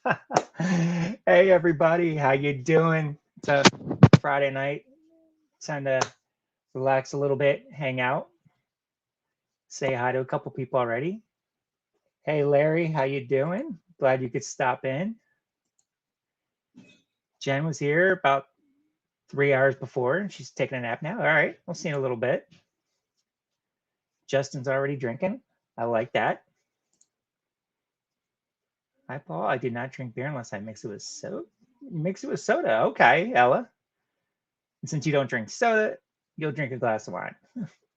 Hey everybody, how you doing? It's a Friday night. Time to relax a little bit, hang out, say hi to a couple people already. Hey Larry, how you doing? Glad you could stop in. Jen was here about 3 hours before. She's taking a nap now. All right, we'll see in a little bit. Justin's already drinking. I like that. Hi Paul. I do not drink beer unless I mix it with soda. Mix it with soda. Okay, Ella. And since you don't drink soda, you'll drink a glass of wine.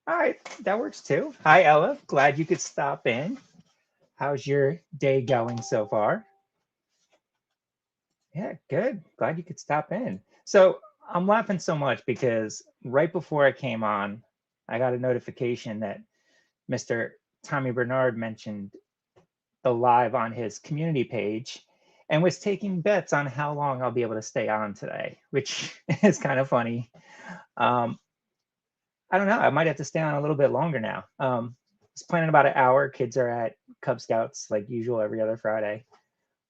All right, that works too. Hi, Ella. Glad you could stop in. How's your day going so far? Yeah, good. Glad you could stop in. So I'm laughing so much because right before I came on, I got a notification that Mr. Tommy Bernard mentioned the live on his community page and was taking bets on how long I'll be able to stay on today, which is kind of funny. Um, I don't know. I might have to stay on a little bit longer now. I was planning about an hour. Kids are at Cub Scouts like usual every other Friday,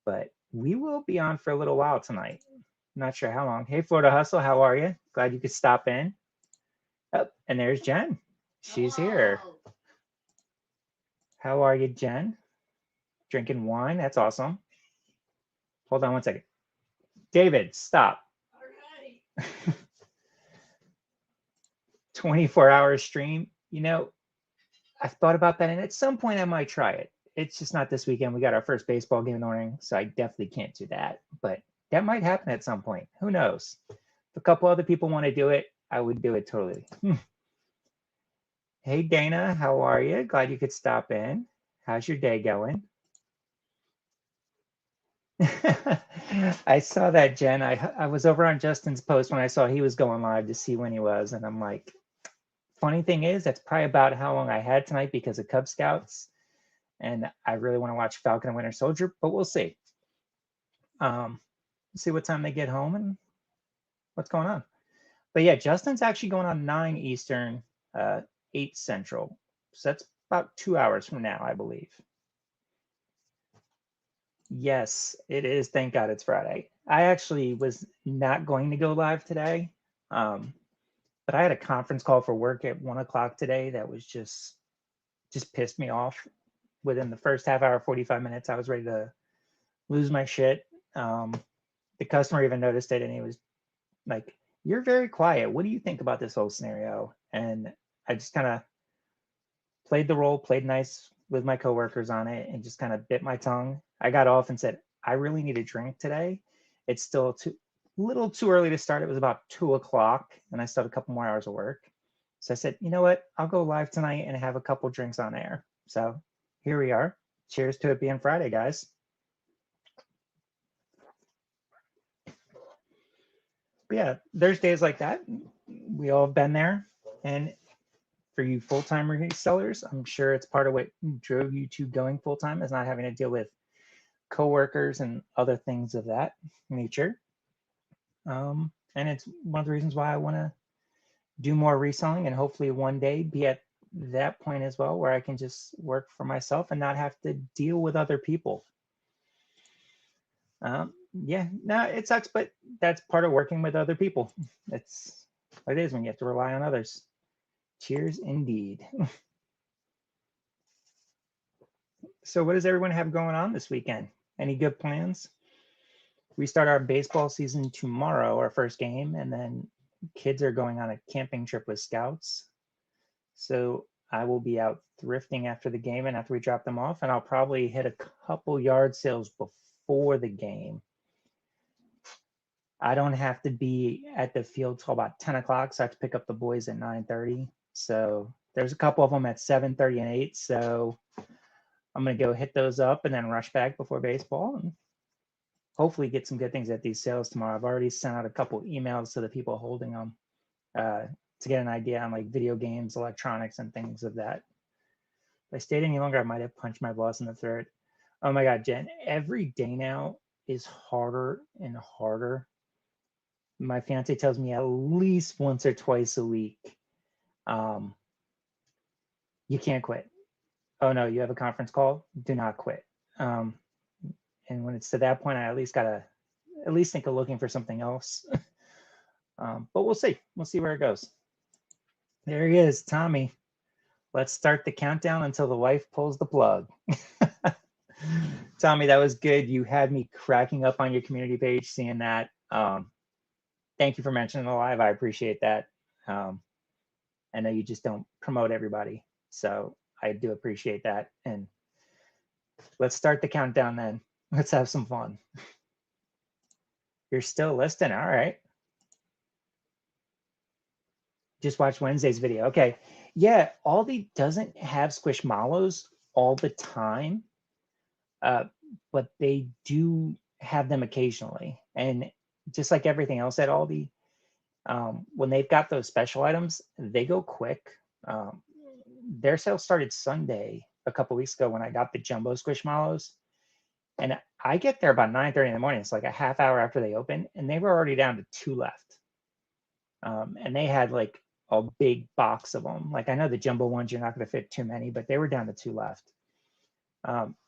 but we will be on for a little while tonight. Not sure how long. Hey, Florida Hustle, how are you? Glad you could stop in. Oh, and there's Jen. She's here. How are you, Jen? Drinking wine? That's awesome. Hold on one second. David, stop. 24-hour stream. I've thought about that, and at some point I might try it. It's just not this weekend. We got our first baseball game in the morning, so I definitely can't do that. But that might happen at some point. Who knows? If a couple other people want to do it, I would do it totally. Hey Dana, how are you? Glad you could stop in. How's your day going? I saw that, Jen. I was over on Justin's post when I saw he was going live to see when he was, and I'm like, funny thing is, that's probably about how long I had tonight because of Cub Scouts. And I really want to watch Falcon and Winter Soldier, but we'll see. Um, see what time they get home and what's going on. But yeah, Justin's actually going on 9 Eastern, 8 Central. So that's about 2 hours from now, I believe. Yes, it is. Thank God it's Friday. I actually was not going to go live today, um, but I had a conference call for work at 1 o'clock today that was just pissed me off. Within the first half hour, 45 minutes, I was ready to lose my shit. Um, the customer even noticed it, and he was like, "You're very quiet. What do you think about this whole scenario?" And I just kind of played the role, played nice with my coworkers on it, and just kind of bit my tongue. I got off and said, "I really need a drink today. It's still too little too early to start. It was about 2 o'clock, and I still had a couple more hours of work." So I said, "You know what? I'll go live tonight and have a couple drinks on air." So here we are. Cheers to it being Friday, guys. But yeah, there's days like that. We all have been there. And for you full-time resellers, I'm sure it's part of what drove you to going full-time is not having to deal with coworkers and other things of that nature. And it's one of the reasons why I want to do more reselling and hopefully one day be at that point as well where I can just work for myself and not have to deal with other people. Yeah, no, it sucks, but that's part of working with other people. That's what it is when you have to rely on others. Cheers indeed. So, what does everyone have going on this weekend? Any good plans? We start our baseball season tomorrow, our first game, and then kids are going on a camping trip with scouts. So, I will be out thrifting after the game and after we drop them off, and I'll probably hit a couple yard sales before the game. I don't have to be at the field till about 10 o'clock, so I have to pick up the boys at 9:30. So there's a couple of them at 7:30 and 8. So I'm gonna go hit those up and then rush back before baseball and hopefully get some good things at these sales tomorrow. I've already sent out a couple emails to the people holding them uh, to get an idea on like video games, electronics, and things of that. If I stayed any longer, I might have punched my boss in the throat. Oh my God, Jen, every day now is harder and harder. My fiance tells me at least once or twice a week, um, you can't quit. Oh no, you have a conference call? Do not quit. Um, And when it's to that point, I at least gotta at least think of looking for something else. But we'll see. We'll see where it goes. There he is, Tommy. Let's start the countdown until the wife pulls the plug. Tommy, that was good. You had me cracking up on your community page, seeing that. Thank you for mentioning the live. I appreciate that. I know you just don't promote everybody, so I do appreciate that. And let's start the countdown then. Let's have some fun. You're still listening. All right. Just watch Wednesday's video. Okay. Yeah, Aldi doesn't have squishmallows all the time, but they do have them occasionally. And just like everything else at Aldi, when they've got those special items, they go quick. Their sale started Sunday a couple weeks ago when I got the jumbo squishmallows. And I get there about 9:30 in the morning. It's like a half hour after they open, and they were already down to 2 left. And they had like a big box of them. Like I know the jumbo ones, you're not going to fit too many, but they were down to 2 left.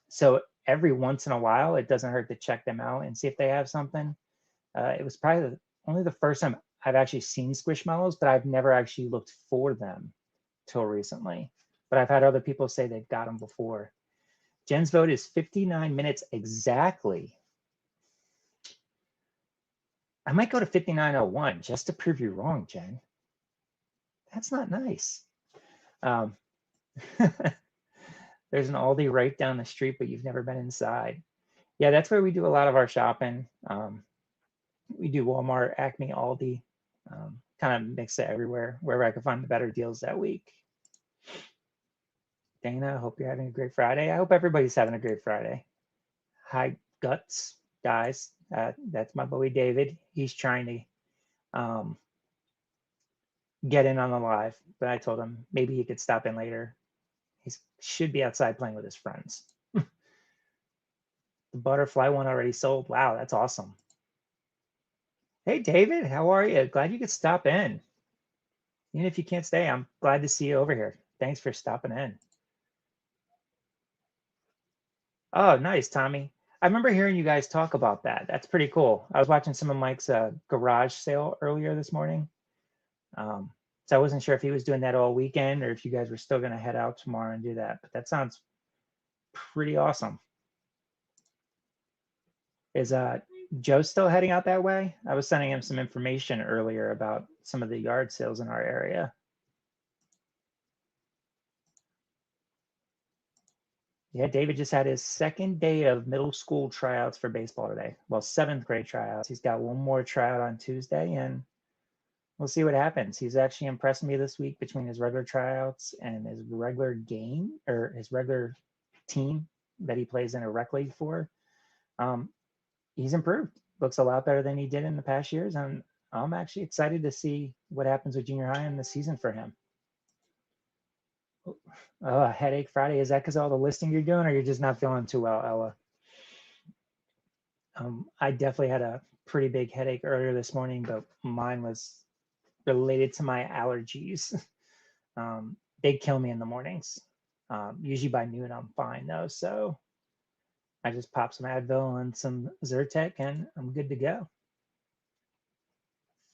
So every once in a while, it doesn't hurt to check them out and see if they have something. It was probably only the first time I've actually seen squishmallows, but I've never actually looked for them till recently. But I've had other people say they've got them before. Jen's vote is 59 minutes exactly. I might go to 59:01 just to prove you wrong, Jen. That's not nice. There's an Aldi right down the street, but you've never been inside. Yeah, that's where we do a lot of our shopping. We do Walmart, Acme, Aldi, kind of mix it everywhere, wherever I can find the better deals that week. Dana, I hope you're having a great Friday. I hope everybody's having a great Friday. Hi, Guts, guys. That's my boy David. He's trying to get in on the live, but I told him maybe he could stop in later. He should be outside playing with his friends. The butterfly one already sold. Wow, that's awesome. Hey, David, how are you? Glad you could stop in. Even if you can't stay, I'm glad to see you over here. Thanks for stopping in. Oh, nice, Tommy. I remember hearing you guys talk about that. That's pretty cool. I was watching some of Mike's garage sale earlier this morning. So I wasn't sure if he was doing that all weekend or if you guys were still going to head out tomorrow and do that. But that sounds pretty awesome. Is Joe still heading out that way? I was sending him some information earlier about some of the yard sales in our area. Yeah, David just had his second day of middle school tryouts for baseball today. Well, 7th grade tryouts. He's got one more tryout on Tuesday, and we'll see what happens. He's actually impressed me this week between his regular tryouts and his regular game or his regular team that he plays in a rec league for. He's improved. Looks a lot better than he did in the past years, and I'm actually excited to see what happens with junior high in the season for him. Oh, a headache Friday. Is that because of all the listing you're doing, or you're just not feeling too well, Ella? I definitely had a pretty big headache earlier this morning, but mine was related to my allergies. They kill me in the mornings. Usually by noon, I'm fine though. So I just pop some Advil and some Zyrtec, and I'm good to go.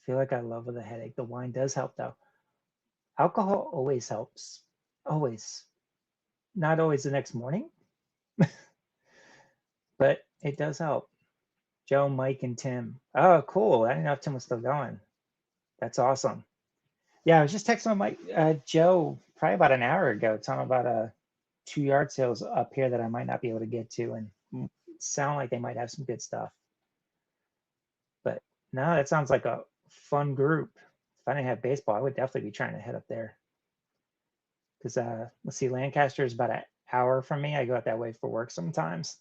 Feel like I love with a headache. The wine does help though. Alcohol always helps. Always. Not always the next morning, but it does help. Joe, Mike, and Tim. Oh, cool. I didn't know if Tim was still going. That's awesome. Yeah, I was just texting Mike, Joe, probably about an hour ago, talking about 2 yard sales up here that I might not be able to get to, and sound like they might have some good stuff. But no, that sounds like a fun group. If I didn't have baseball, I would definitely be trying to head up there. Because let's see, Lancaster is about an hour from me. I go out that way for work sometimes.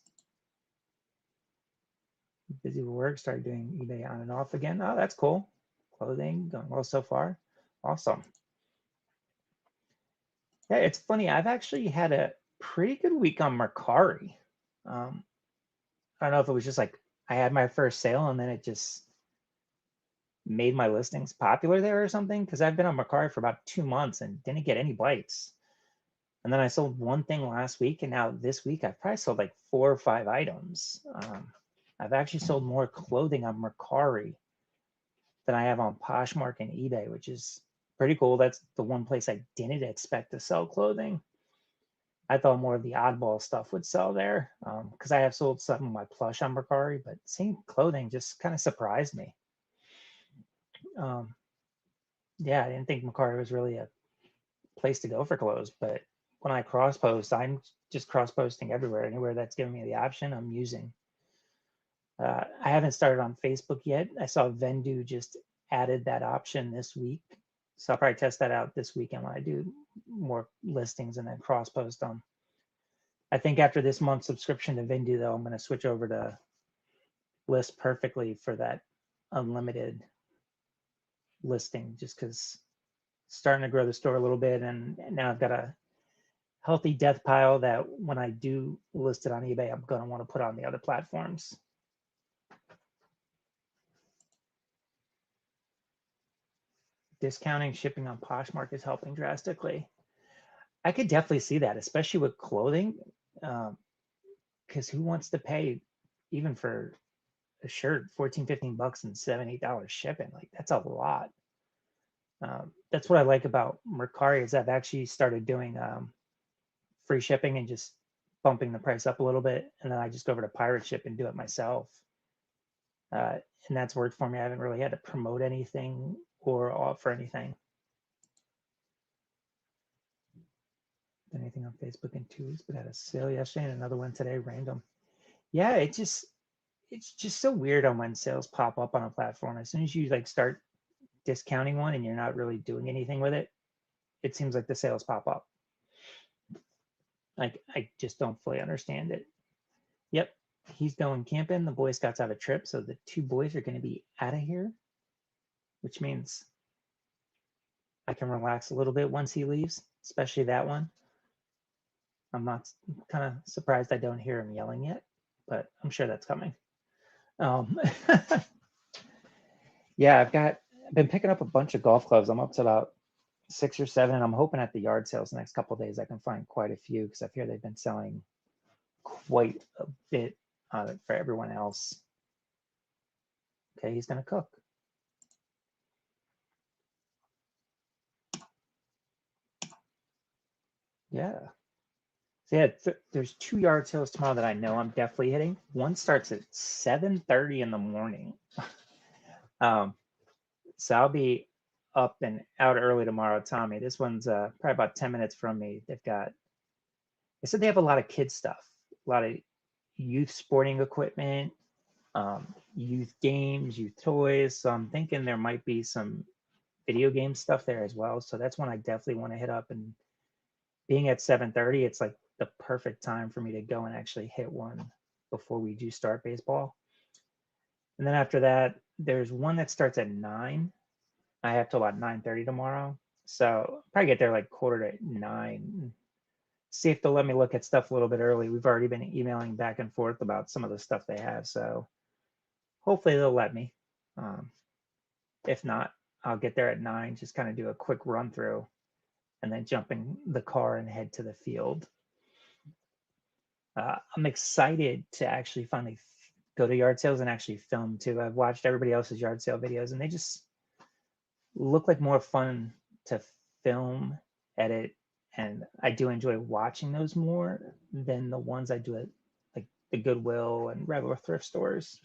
Busy with work, started doing eBay on and off again. Oh, that's cool. Clothing going well so far. Awesome. Yeah, it's funny. I've actually had a pretty good week on Mercari. I don't know if it was just like I had my first sale and then it just made my listings popular there or something. Because I've been on Mercari for about 2 months and didn't get any bites. And then I sold one thing last week, and now this week I've probably sold like 4 or 5 items. I've actually sold more clothing on Mercari than I have on Poshmark and eBay, which is pretty cool. That's the one place I didn't expect to sell clothing. I thought more of the oddball stuff would sell there because I have sold some of my plush on Mercari, but seeing clothing just kind of surprised me. Um, yeah, I didn't think Mercari was really a place to go for clothes, but when I cross post, I'm just cross posting everywhere. Anywhere that's giving me the option, I'm using. I haven't started on Facebook yet. I saw Vendu just added that option this week. So I'll probably test that out this weekend when I do more listings and then cross post them. I think after this month's subscription to Vendu, though, I'm going to switch over to List Perfectly for that unlimited listing just because starting to grow the store a little bit. And now I've got a healthy death pile that when I do list it on eBay, I'm going to want to put on the other platforms. Discounting shipping on Poshmark is helping drastically. I could definitely see that, especially with clothing, because who wants to pay even for a shirt 14, 15 bucks and $7, $8 shipping? Like that's a lot. That's what I like about Mercari is I've actually started doing free shipping and just bumping the price up a little bit, and then I just go over to Pirate Ship and do it myself. And that's worked for me. I haven't really had to promote anything or offer anything. Anything on Facebook in 2 weeks, but had a sale yesterday and another one today, random. Yeah, it's just so weird on when sales pop up on a platform. As soon as you like start discounting one and you're not really doing anything with it, it seems like the sales pop up. Like I just don't fully understand it. Yep, he's going camping. The Boy Scouts have a trip, so the 2 boys are going to be out of here, which means I can relax a little bit once he leaves, especially that one. I'm not kind of surprised I don't hear him yelling yet, but I'm sure that's coming. Yeah, I've been picking up a bunch of golf clubs. I'm up to about 6 or 7, and I'm hoping at the yard sales the next couple of days I can find quite a few because I hear they've been selling quite a bit for everyone else. Okay, he's gonna cook. Yeah. So yeah, there's 2 yard sales tomorrow that I know I'm definitely hitting. One starts at 7:30 in the morning. So I'll be up and out early tomorrow, Tommy. This one's probably about 10 minutes from me. They said they have a lot of kids stuff, a lot of youth sporting equipment, youth games, youth toys. So I'm thinking there might be some video game stuff there as well. So that's one I definitely want to hit up. And being at 7:30, it's like the perfect time for me to go and actually hit one before we do start baseball. And then after that, there's one that starts at 9. I have till about 9:30 tomorrow. So probably get there like 8:45. See if they'll let me look at stuff a little bit early. We've already been emailing back and forth about some of the stuff they have. So hopefully they'll let me. If not, I'll get there at 9, just kind of do a quick run through and then jump in the car and head to the field. I'm excited to actually finally go to yard sales and actually film too. I've watched everybody else's yard sale videos and they just look like more fun to film, edit, and I do enjoy watching those more than the ones I do at like the Goodwill and regular thrift stores.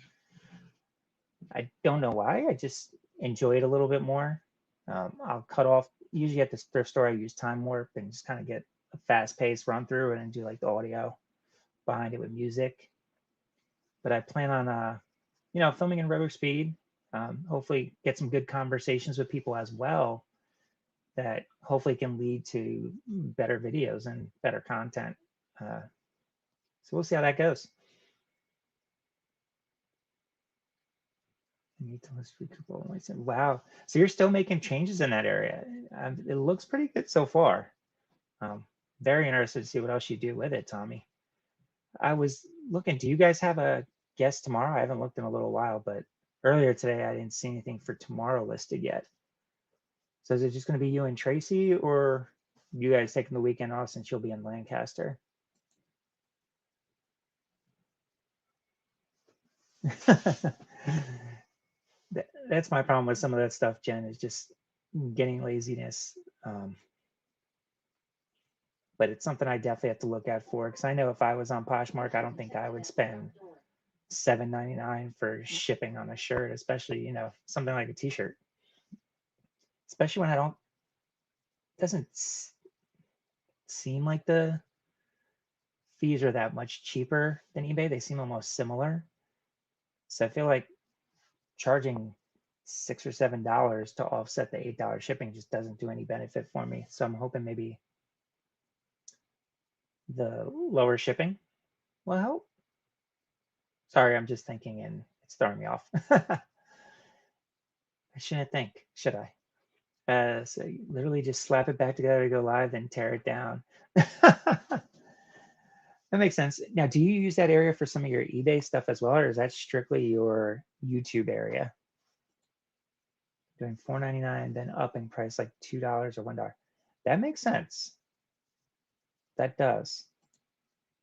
I don't know why. I just enjoy it a little bit more. I'll cut off. Usually at the thrift store, I use time warp and just kind of get a fast paced run through and do like the audio behind it with music. But I plan on, filming in regular speed. Hopefully, get some good conversations with people as well. That hopefully can lead to better videos and better content. So we'll see how that goes. Wow. So you're still making changes in that area. It looks pretty good so far. Very interested to see what else you do with it, Tommy. I was looking, do you guys have a guest tomorrow? I haven't looked in a little while, but earlier today I didn't see anything for tomorrow listed yet. So is it just going to be you and Tracy or? You guys taking the weekend off since you'll be in Lancaster. That's my problem with some of that stuff, Jen, is just getting laziness. Um, but it's something I definitely have to look at for, because I know if I was on Poshmark, I don't think I would spend $7.99 for shipping on a shirt, especially, something like a t-shirt, especially when I don't, doesn't seem like the fees are that much cheaper than eBay. They seem almost similar. So I feel like charging $6 or $7 to offset the $8 shipping just doesn't do any benefit for me. So I'm hoping maybe the lower shipping will help. Sorry, I'm just thinking and it's throwing me off. I shouldn't think, should I? So you literally just slap it back together to go live, then tear it down. That makes sense. Now, do you use that area for some of your eBay stuff as well, or is that strictly your YouTube area? Doing $4.99, then up in price like $2 or $1. That makes sense. That does.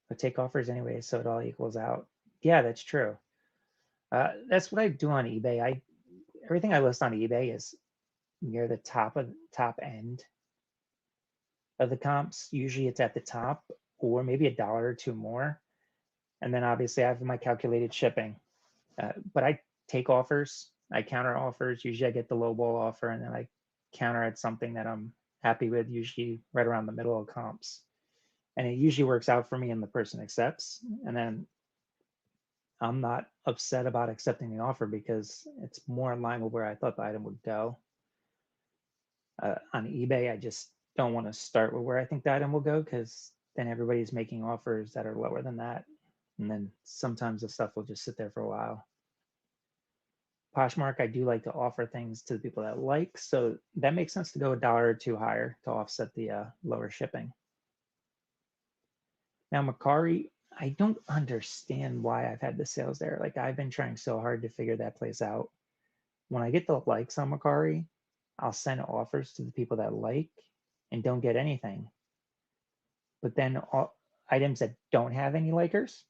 But take offers anyway, so it all equals out. Yeah, that's true. That's what I do on eBay. Everything I list on eBay is near the top end of the comps. Usually it's at the top, or maybe $1 or $2 more. And then obviously I have my calculated shipping. But I take offers, I counter offers. Usually I get the lowball offer, and then I counter at something that I'm happy with, usually right around the middle of comps. And it usually works out for me and the person accepts. And then I'm not upset about accepting the offer because it's more in line with where I thought the item would go. On eBay, I just don't want to start with where I think the item will go, because then everybody's making offers that are lower than that. And then sometimes the stuff will just sit there for a while. Poshmark, I do like to offer things to the people that like, so that makes sense to go $1 or $2 higher to offset the lower shipping. Now, Macari, I don't understand why I've had the sales there. Like, I've been trying so hard to figure that place out. When I get the likes on Macari, I'll send offers to the people that like and don't get anything. But then all items that don't have any likers,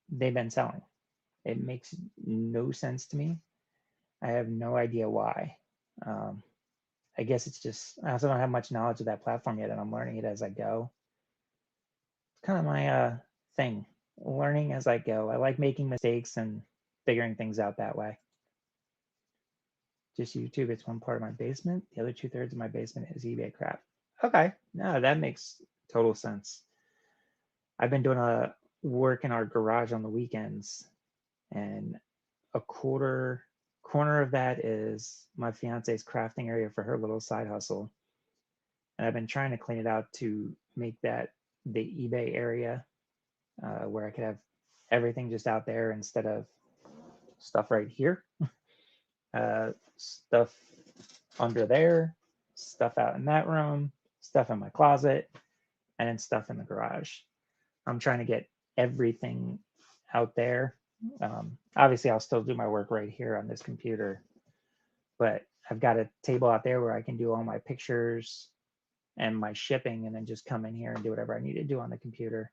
they've been selling. It makes no sense to me. I have no idea why. I guess it's just, I also don't have much knowledge of that platform yet, and I'm learning it as I go. It's kind of my thing, learning as I go. I like making mistakes and figuring things out that way. Just YouTube, it's one part of my basement. The other 2/3 of my basement is eBay crap. Okay, no, that makes total sense. I've been doing a work in our garage on the weekends, and a corner of that is my fiance's crafting area for her little side hustle. And I've been trying to clean it out to make that the eBay area, where I could have everything just out there instead of stuff right here, stuff under there, stuff out in that room, stuff in my closet, and then stuff in the garage. I'm trying to get everything out there. Obviously, I'll still do my work right here on this computer, but I've got a table out there where I can do all my pictures and my shipping, and then just come in here and do whatever I need to do on the computer.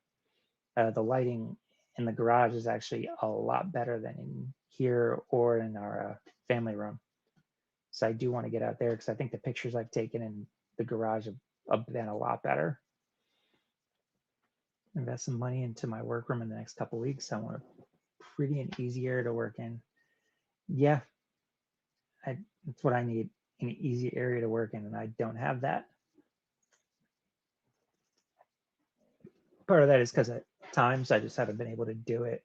The lighting in the garage is actually a lot better than in here or in our family room. So I do want to get out there, because I think the pictures I've taken in the garage have been a lot better. Invest some money into my workroom in the next couple of weeks. I want a pretty and easy area to work in. Yeah, that's what I need, an easy area to work in, and I don't have that. Part of that is because at times I just haven't been able to do it.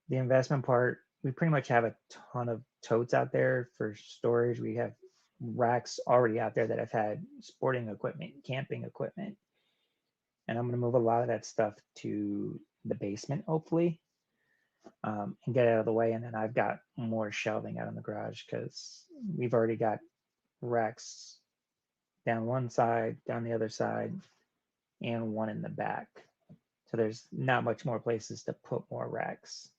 The investment part, we pretty much have a ton of totes out there for storage. We have racks already out there that have had sporting equipment, camping equipment. And I'm going to move a lot of that stuff to the basement, hopefully, and get it out of the way. And then I've got more shelving out in the garage, because we've already got racks down one side, down the other side, and one in the back. So there's not much more places to put more racks.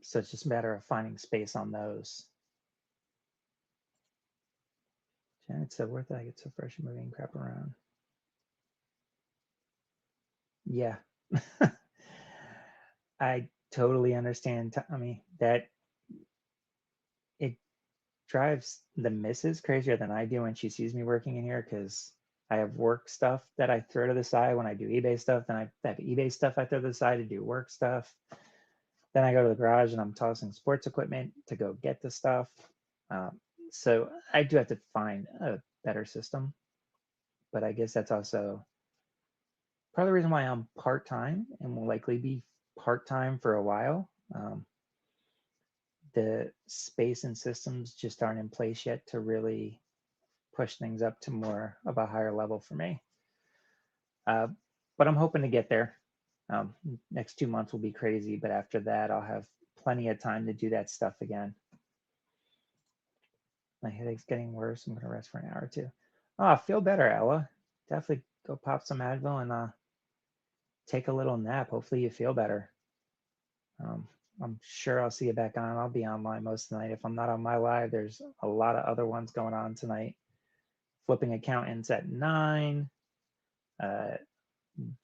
So it's just a matter of finding space on those. Jen, it's so worth it. I get so fresh and moving crap around. Yeah. I totally understand, Tommy, that it drives the missus crazier than I do when she sees me working in here because I have work stuff that I throw to the side when I do eBay stuff. Then I have eBay stuff I throw to the side to do work stuff. Then I go to the garage and I'm tossing sports equipment to go get the stuff. Um, so I do have to find a better system. But I guess that's also part of the reason why I'm part time and will likely be part time for a while. The space and systems just aren't in place yet to really push things up to more of a higher level for me. Uh, but I'm hoping to get there. Next 2 months will be crazy, but after that, I'll have plenty of time to do that stuff again. My headache's getting worse. I'm going to rest for an hour or two. Oh, I feel better, Ella. Definitely go pop some Advil and take a little nap. Hopefully you feel better. I'm sure I'll see you back on. I'll be online most of the night. If I'm not on my live, there's a lot of other ones going on tonight. Flipping accountants at 9. Uh,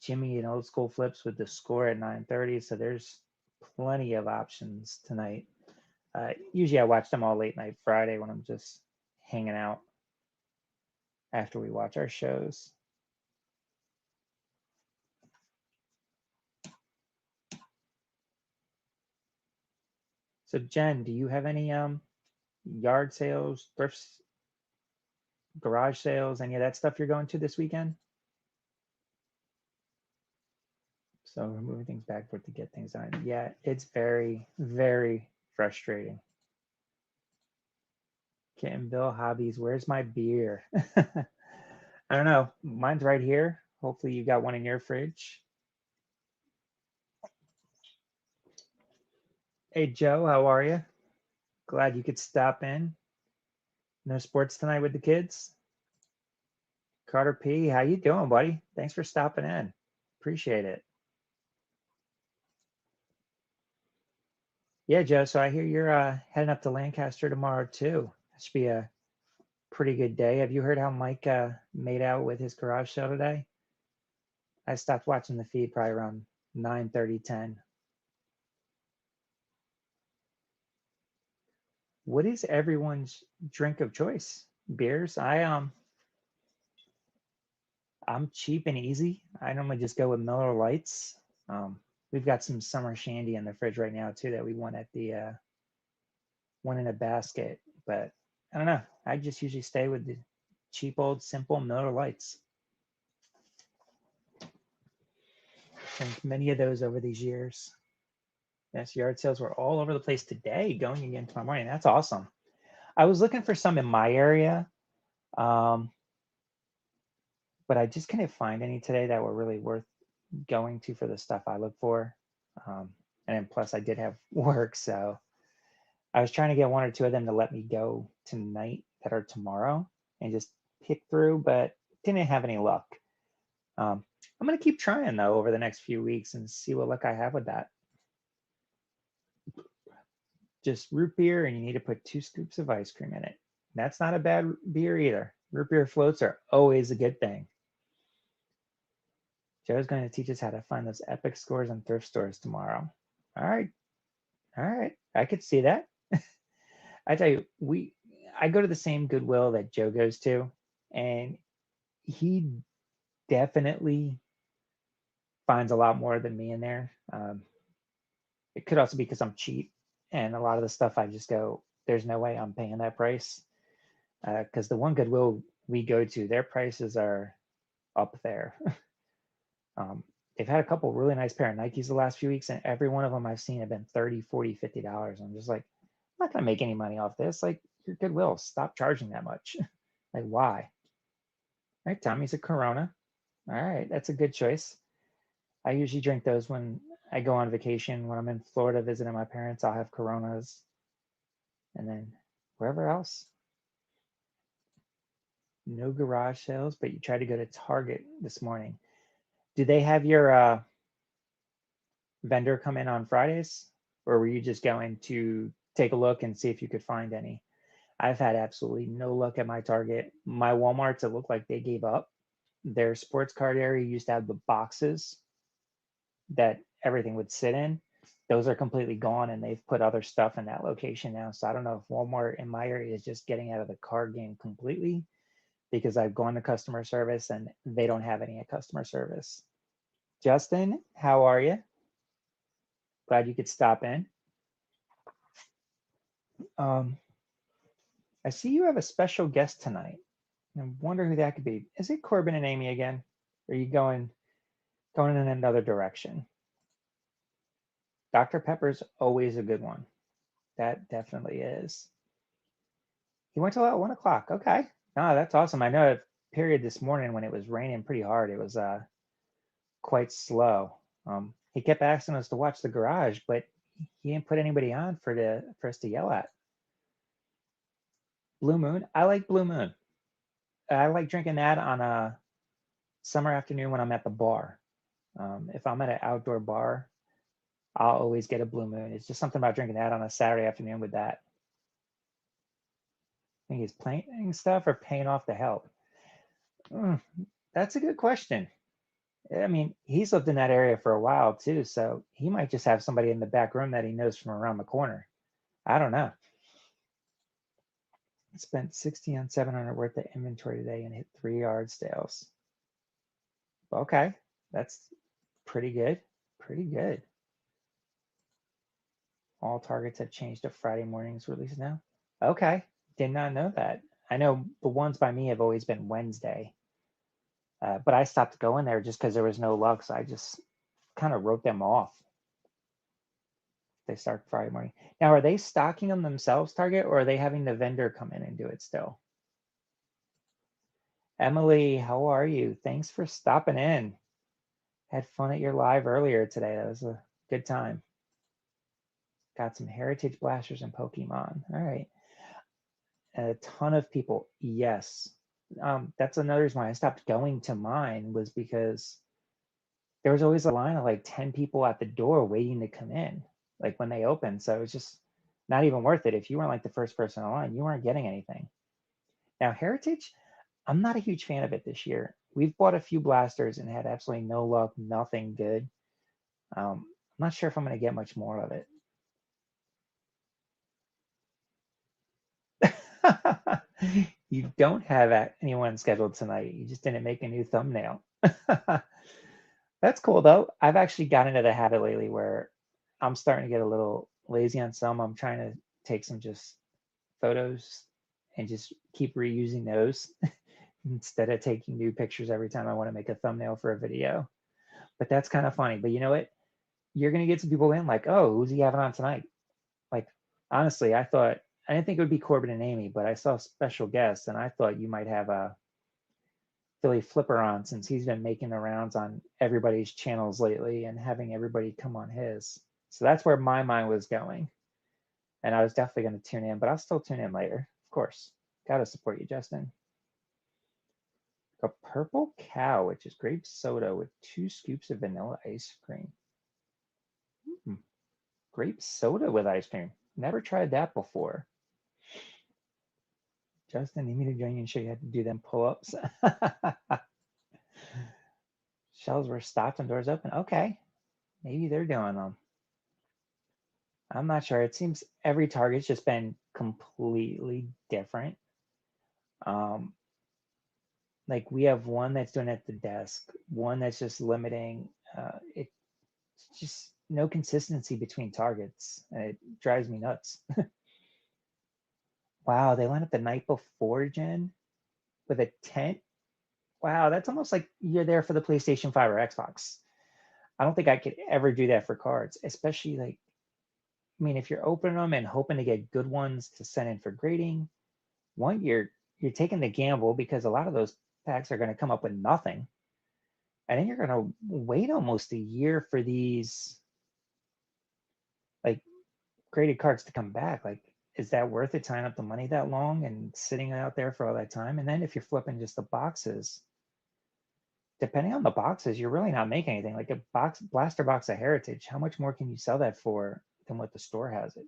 Jimmy and Old School Flips with the score at 9:30. So there's plenty of options tonight. Usually I watch them all late night Friday when I'm just hanging out after we watch our shows. So Jen, do you have any yard sales, thrifts, garage sales, any of that stuff you're going to this weekend? So we're moving things backward to get things done. Yeah, it's very, very frustrating. Kitten Bill hobbies. Where's my beer? I don't know. Mine's right here. Hopefully you got one in your fridge. Hey Joe, how are you? Glad you could stop in. No sports tonight with the kids. Carter P, how you doing, buddy? Thanks for stopping in. Appreciate it. Yeah, Joe. So I hear you're heading up to Lancaster tomorrow too. That should be a pretty good day. Have you heard how Mike made out with his garage sale today? I stopped watching the feed probably around 9:30, 10. What is everyone's drink of choice? Beers? I'm cheap and easy. I normally just go with Miller Lights. Um, we've got some summer shandy in the fridge right now too that we won at the one in a basket. But I don't know. I just usually stay with the cheap old simple Miller Lights. Drank many of those over these years. Yes, yard sales were all over the place today, going again tomorrow morning. That's awesome. I was looking for some in my area, um, but I just couldn't find any today that were really worth going to for the stuff I look for. And then plus, I did have work, so I was trying to get one or two of them to let me go tonight that are tomorrow and just pick through, but didn't have any luck. I'm gonna keep trying though over the next few weeks and see what luck I have with that. Just root beer, and you need to put 2 scoops of ice cream in it. That's not a bad beer either. Root beer floats are always a good thing. Joe's going to teach us how to find those epic scores in thrift stores tomorrow. All right. All right. I could see that. I tell you, I go to the same Goodwill that Joe goes to, and he definitely finds a lot more than me in there. It could also be because I'm cheap, and a lot of the stuff I just go, there's no way I'm paying that price. Because the one Goodwill we go to, their prices are up there. They've had a couple really nice pair of Nikes the last few weeks, and every one of them I've seen have been $30, $40, $50. I'm just like, I'm not gonna make any money off this. Like, your Goodwill, stop charging that much. Like, why? All right, Tommy's a Corona. All right, that's a good choice. I usually drink those when I go on vacation. When I'm in Florida visiting my parents, I'll have Coronas. And then wherever else, no garage sales, but you tried to go to Target this morning. Do they have your vendor come in on Fridays? Or were you just going to take a look and see if you could find any? I've had absolutely no luck at my Target. My Walmarts, it looked like they gave up. Their sports card area used to have the boxes that everything would sit in. Those are completely gone, and they've put other stuff in that location now. So I don't know if Walmart in my area is just getting out of the card game completely, because I've gone to customer service and they don't have any at customer service. Justin, how are you? Glad you could stop in. Um, I see you have a special guest tonight. I wonder who that could be. Is it Corbin and Amy again? Or are you going in another direction? Dr. Pepper's always a good one. That definitely is. He went till at 1 o'clock. Okay. No, that's awesome. I know a period this morning when it was raining pretty hard, it was quite slow. He kept asking us to watch the garage, but he didn't put anybody on for us to yell at. Blue Moon. I like Blue Moon. I like drinking that on a summer afternoon when I'm at the bar. If I'm at an outdoor bar, I'll always get a Blue Moon. It's just something about drinking that on a Saturday afternoon with that. I think he's playing stuff or paying off the help. That's a good question. I mean, he's lived in that area for a while too, so he might just have somebody in the back room that he knows from around the corner. I don't know. Spent 60 on 700 worth of inventory today and hit 3 yard sales. Okay, that's pretty good. Pretty good. All targets have changed to Friday mornings release now. Okay, did not know that. I know the ones by me have always been Wednesday, but I stopped going there just because there was no luck, so I just kind of wrote them off. They start Friday morning. Now, are they stocking them themselves, Target, or are they having the vendor come in and do it still? Emily, how are you? Thanks for stopping in. Had fun at your live earlier today. That was a good time. Got some heritage blasters and Pokemon. All right. A ton of people. Yes. That's another reason why I stopped going to mine, was because there was always a line of like 10 people at the door waiting to come in, like when they opened. So it was just not even worth it. If you weren't like the first person in line, you weren't getting anything. Now, Heritage, I'm not a huge fan of it this year. We've bought a few blasters and had absolutely no luck, nothing good. I'm not sure if I'm going to get much more of it. You don't have anyone scheduled tonight. You just didn't make a new thumbnail. That's cool though. I've actually gotten into the habit lately where I'm starting to get a little lazy on some. I'm trying to take some just photos and just keep reusing those instead of taking new pictures every time I want to make a thumbnail for a video. But that's kind of funny. But you know what? You're going to get some people in like, oh, who's he having on tonight? Like, honestly, I didn't think it would be Corbin and Amy, but I saw special guests and I thought you might have a Philly Flipper on, since he's been making the rounds on everybody's channels lately and having everybody come on his. So that's where my mind was going. And I was definitely going to tune in, but I'll still tune in later. Of course. Got to support you, Justin. A purple cow, which is grape soda with 2 scoops of vanilla ice cream. Grape soda with ice cream. Never tried that before. Justin, you need to join you and show you how to do them pull-ups. Shelves were stocked and doors open. Okay. Maybe they're doing them. I'm not sure. It seems every Target's just been completely different. Like we have one that's doing it at the desk, one that's just limiting. It's just no consistency between Targets. It drives me nuts. Wow, they went up the night before, Jen, with a tent. Wow, that's almost like you're there for the PlayStation 5 or Xbox. I don't think I could ever do that for cards, especially like, I mean, if you're opening them and hoping to get good ones to send in for grading, one, you're taking the gamble because a lot of those packs are going to come up with nothing. And then you're going to wait almost a year for these like graded cards to come back. Like, is that worth it, tying up the money that long and sitting out there for all that time? And then if you're flipping just the boxes, depending on the boxes, you're really not making anything. Like a blaster box of Heritage, how much more can you sell that for than what the store has it?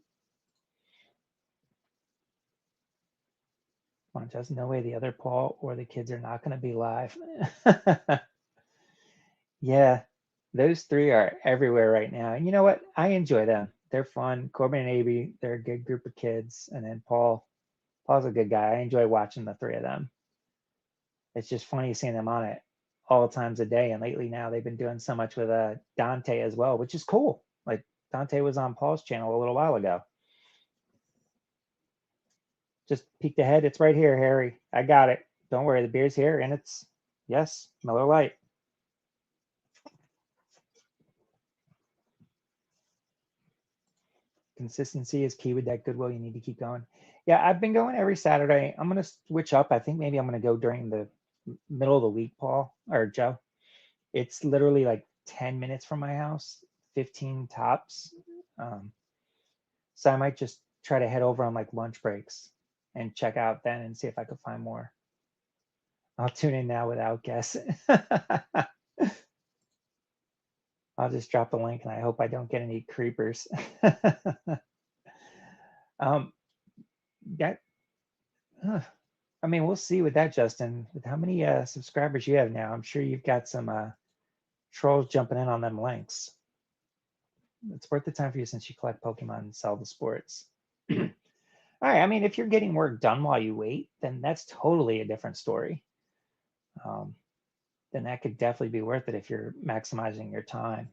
Come on, just no way the other Paul or the kids are not going to be live. Yeah, those three are everywhere right now. And you know what? I enjoy them. They're fun. Corbin and Aby, they're a good group of kids. And then Paul's a good guy. I enjoy watching the three of them. It's just funny seeing them on it all times a day. And lately now they've been doing so much with Dante as well, which is cool. Like Dante was on Paul's channel a little while ago. Just peeked ahead. It's right here, Harry. I got it. Don't worry, the beer's here, and it's, yes, Miller Lite. Consistency is key with that Goodwill. You need to keep going. Yeah, I've been going every Saturday. I'm gonna switch up. I think maybe I'm gonna go during the middle of the week, Paul or Joe. It's literally like 10 minutes from my house, 15 tops. Um, so I might just try to head over on like lunch breaks and check out then and see if I could find more. I'll tune in now without guess. I'll just drop the link and I hope I don't get any creepers. um, that, I mean, we'll see with that, Justin. With how many subscribers you have now, I'm sure you've got some trolls jumping in on them links. It's worth the time for you since you collect Pokemon and sell the sports. All right. I mean, if you're getting work done while you wait, then that's totally a different story. Then that could definitely be worth it if you're maximizing your time.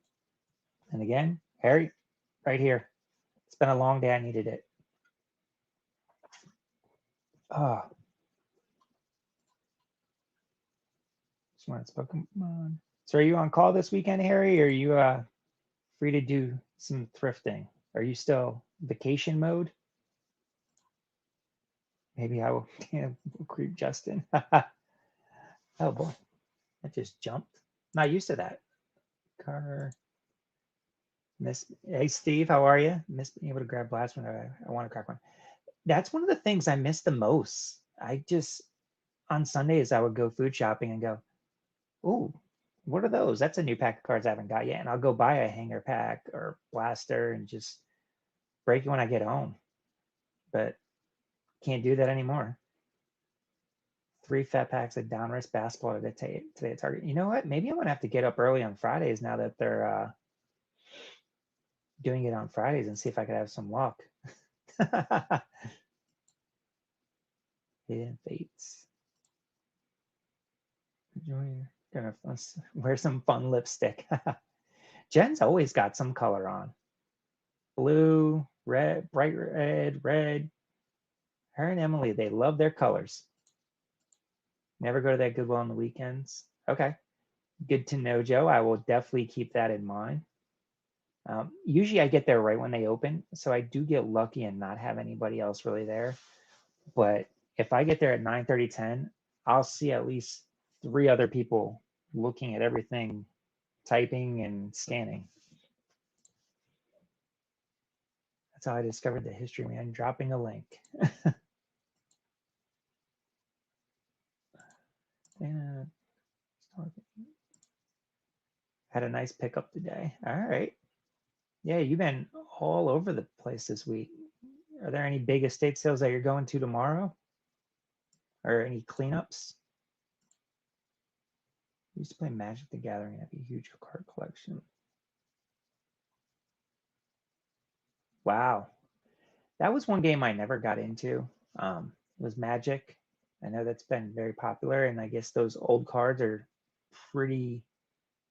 And again, Harry, right here. It's been a long day. I needed it. Oh, smart Pokemon. So are you on call this weekend, Harry? Or are you free to do some thrifting? Are you still vacation mode? Maybe I will, will creep Justin. Oh boy, that just jumped. Not used to that. Car. Miss. Hey Steve, how are you? Miss being able to grab blast when I want to crack one. That's one of the things I miss the most. I just on Sundays I would go food shopping and go, ooh, what are those? That's a new pack of cards I haven't got yet. And I'll go buy a hanger pack or blaster and just break it when I get home. But can't do that anymore. 3 fat packs of downrisk basketball today at Target. You know what? Maybe I'm gonna have to get up early on Fridays now that they're doing it on Fridays and see if I could have some luck. Hidden Fates. Gonna wear some fun lipstick. Jen's always got some color on. Blue, red, bright red. Her and Emily, they love their colors. Never go to that Goodwill on the weekends. Okay. Good to know, Joe. I will definitely keep that in mind. Usually I get there right when they open, so I do get lucky and not have anybody else really there. But if I get there at 9:30, 10, I'll see at least 3 other people looking at everything, typing and scanning. That's how I discovered the history, man, dropping a link. And had a nice pickup today. All right. Yeah, you've been all over the place this week. Are there any big estate sales that you're going to tomorrow? Or any cleanups? I used to play Magic the Gathering. Have a huge card collection. Wow. That was one game I never got into. It was Magic. I know that's been very popular, and I guess those old cards are pretty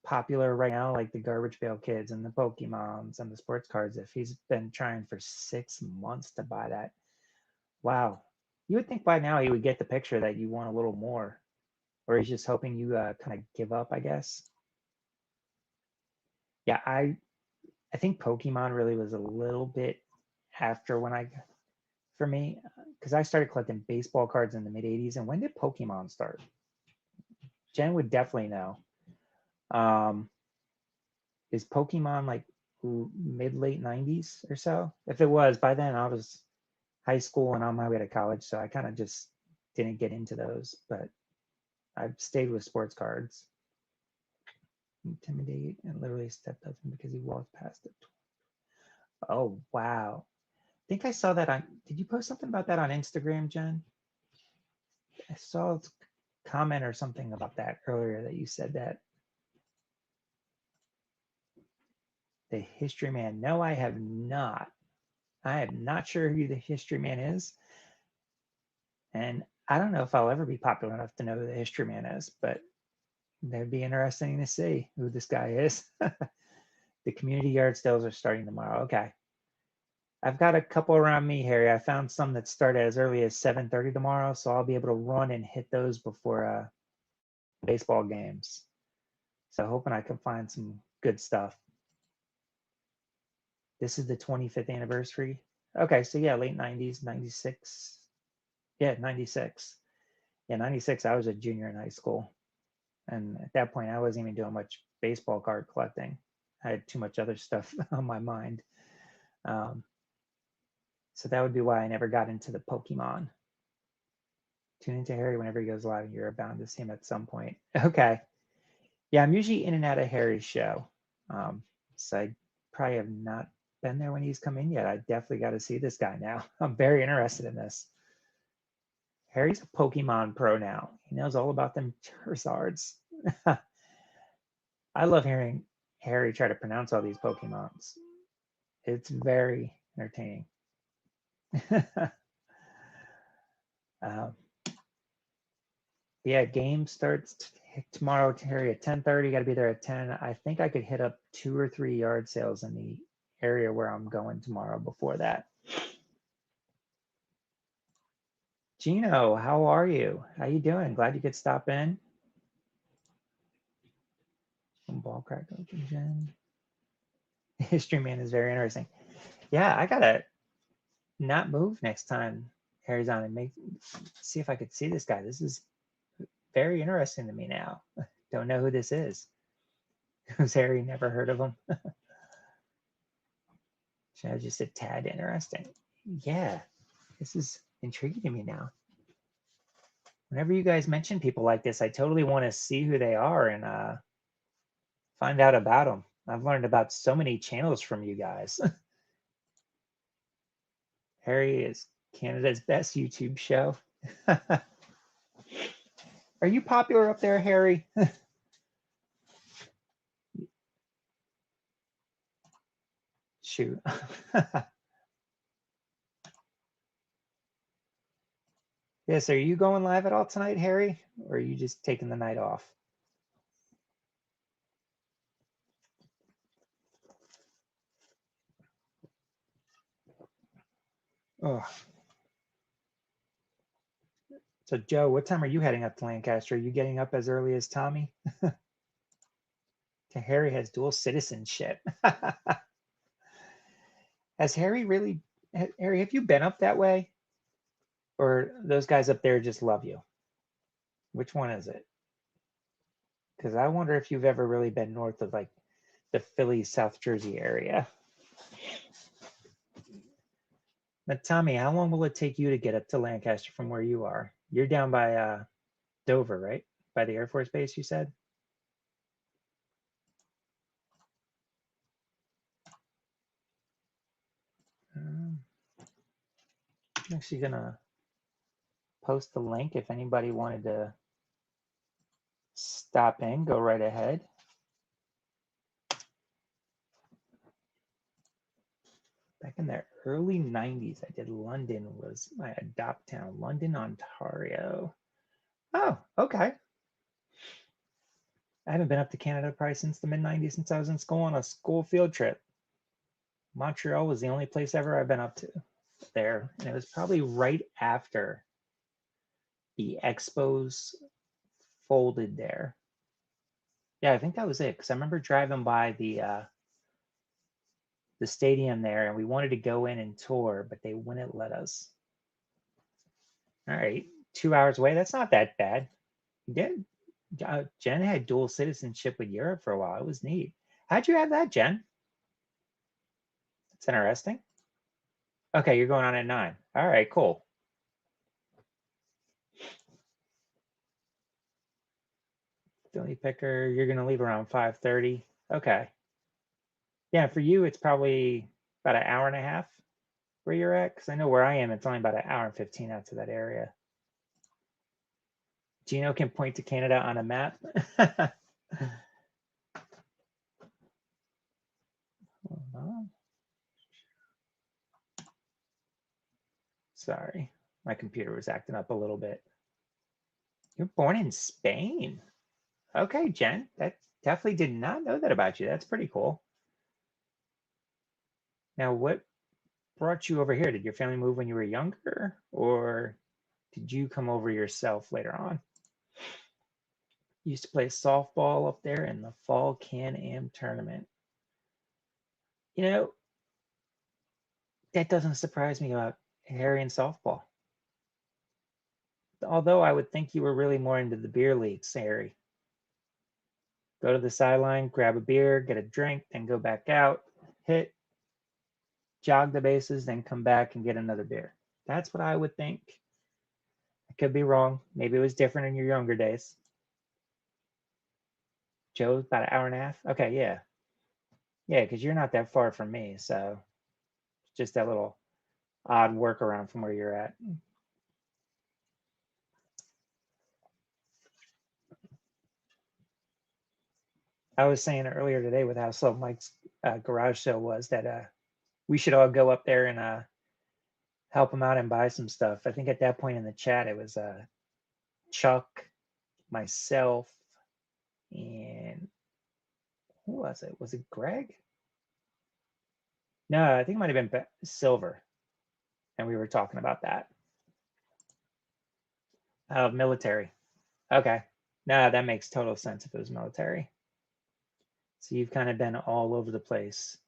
popular right now, like the Garbage Pail Kids and the Pokemons and the sports cards. If he's been trying for 6 months to buy that, wow. You would think by now he would get the picture that you want a little more, or he's just hoping you kind of give up, I guess. Yeah, I think Pokemon really was a little bit after when for me, because I started collecting baseball cards in the mid 80s. And when did Pokemon start? Jen would definitely know. Um, is Pokemon like mid late 90s or so? If it was, by then I was high school and on my way to college, so I kind of just didn't get into those. But I've stayed with sports cards. Intimidate and literally stepped up him because he walked past it. Oh wow! I think I saw that on. Did you post something about that on Instagram, Jen? I saw a comment or something about that earlier that you said that. The History Man. No, I have not. I am not sure who the History Man is. And I don't know if I'll ever be popular enough to know who the History Man is, but that'd be interesting to see who this guy is. The community yard sales are starting tomorrow. Okay. I've got a couple around me, Harry. I found some that start as early as 7:30 tomorrow, so I'll be able to run and hit those before baseball games. So hoping I can find some good stuff. This is the 25th anniversary. Okay, so yeah, late 90s, 96. Yeah, 96. Yeah, 96, I was a junior in high school. And at that point, I wasn't even doing much baseball card collecting. I had too much other stuff on my mind. So that would be why I never got into the Pokemon. Tune into Harry whenever he goes live, and you're bound to see him at some point. Okay. Yeah, I'm usually in and out of Harry's show. So I probably have not been there when he's come in yet. I definitely got to see this guy now. I'm very interested in this. Harry's a Pokemon pro now. He knows all about them Charizards. I love hearing Harry try to pronounce all these Pokemons. It's very entertaining. Yeah, game starts tomorrow, Harry, at 10:30. Got to be there at 10. I think I could hit up 2 or 3 yard sales in the area where I'm going tomorrow before that. Gino, how are you? How you doing? Glad you could stop in. Ball crack open, Jen. History Man is very interesting. Yeah, I gotta not move next time Harry's on and see if I could see this guy. This is very interesting to me now. Don't know who this is. Who's Harry? Never heard of him. Just a tad interesting. Yeah, this is intriguing to me now. Whenever you guys mention people like this, I totally want to see who they are and find out about them. I've learned about so many channels from you guys. Harry is Canada's best YouTube show. Are you popular up there, Harry? Shoot. Yes, are you going live at all tonight, Harry? Or are you just taking the night off? Oh. So, Joe, what time are you heading up to Lancaster? Are you getting up as early as Tommy? Harry has dual citizenship. Has Harry really, Harry, have you been up that way? Or those guys up there just love you? Which one is it? Because I wonder if you've ever really been north of like the Philly, South Jersey area. But Tommy, how long will it take you to get up to Lancaster from where you are? You're down by Dover, right? By the Air Force Base, you said? I'm actually gonna post the link if anybody wanted to stop in, go right ahead. Back in the early 90s, I did London, was my adopt town, London, Ontario. Oh, okay. I haven't been up to Canada probably since the mid 90s, since I was in school on a school field trip. Montreal was the only place ever I've been up to there. And it was probably right after the Expos folded there. Yeah, I think that was it. Because I remember driving by the stadium there and we wanted to go in and tour, but they wouldn't let us. All right, 2 hours away. That's not that bad. Jen had dual citizenship with Europe for a while. It was neat. How'd you have that, Jen? It's interesting. Okay, you're going on at 9. All right, cool. Philly picker, you're going to leave around 5:30. Okay. Yeah, for you, it's probably about an hour and a half where you're at. Because I know where I am, it's only about an hour and 15 out to that area. Gino can point to Canada on a map. Sorry, my computer was acting up a little bit. You're born in Spain. Okay, Jen, that definitely did not know that about you. That's pretty cool. Now, what brought you over here? Did your family move when you were younger, or did you come over yourself later on? Used to play softball up there in the fall Can-Am tournament. You know, that doesn't surprise me about Harry and softball. Although I would think you were really more into the beer leagues, Harry. Go to the sideline, grab a beer, get a drink, then go back out, hit, jog the bases, then come back and get another beer. That's what I would think. I could be wrong. Maybe it was different in your younger days. Joe's about an hour and a half. Okay, yeah. Yeah, because you're not that far from me. So it's just that little odd workaround from where you're at. I was saying earlier today with how slow Mike's garage sale was that we should all go up there and help him out and buy some stuff. I think at that point in the chat, it was Chuck, myself, and who was it? Was it Greg? No, I think it might have been Silver. And we were talking about that. Military. Okay. No, that makes total sense if it was military. So you've kind of been all over the place.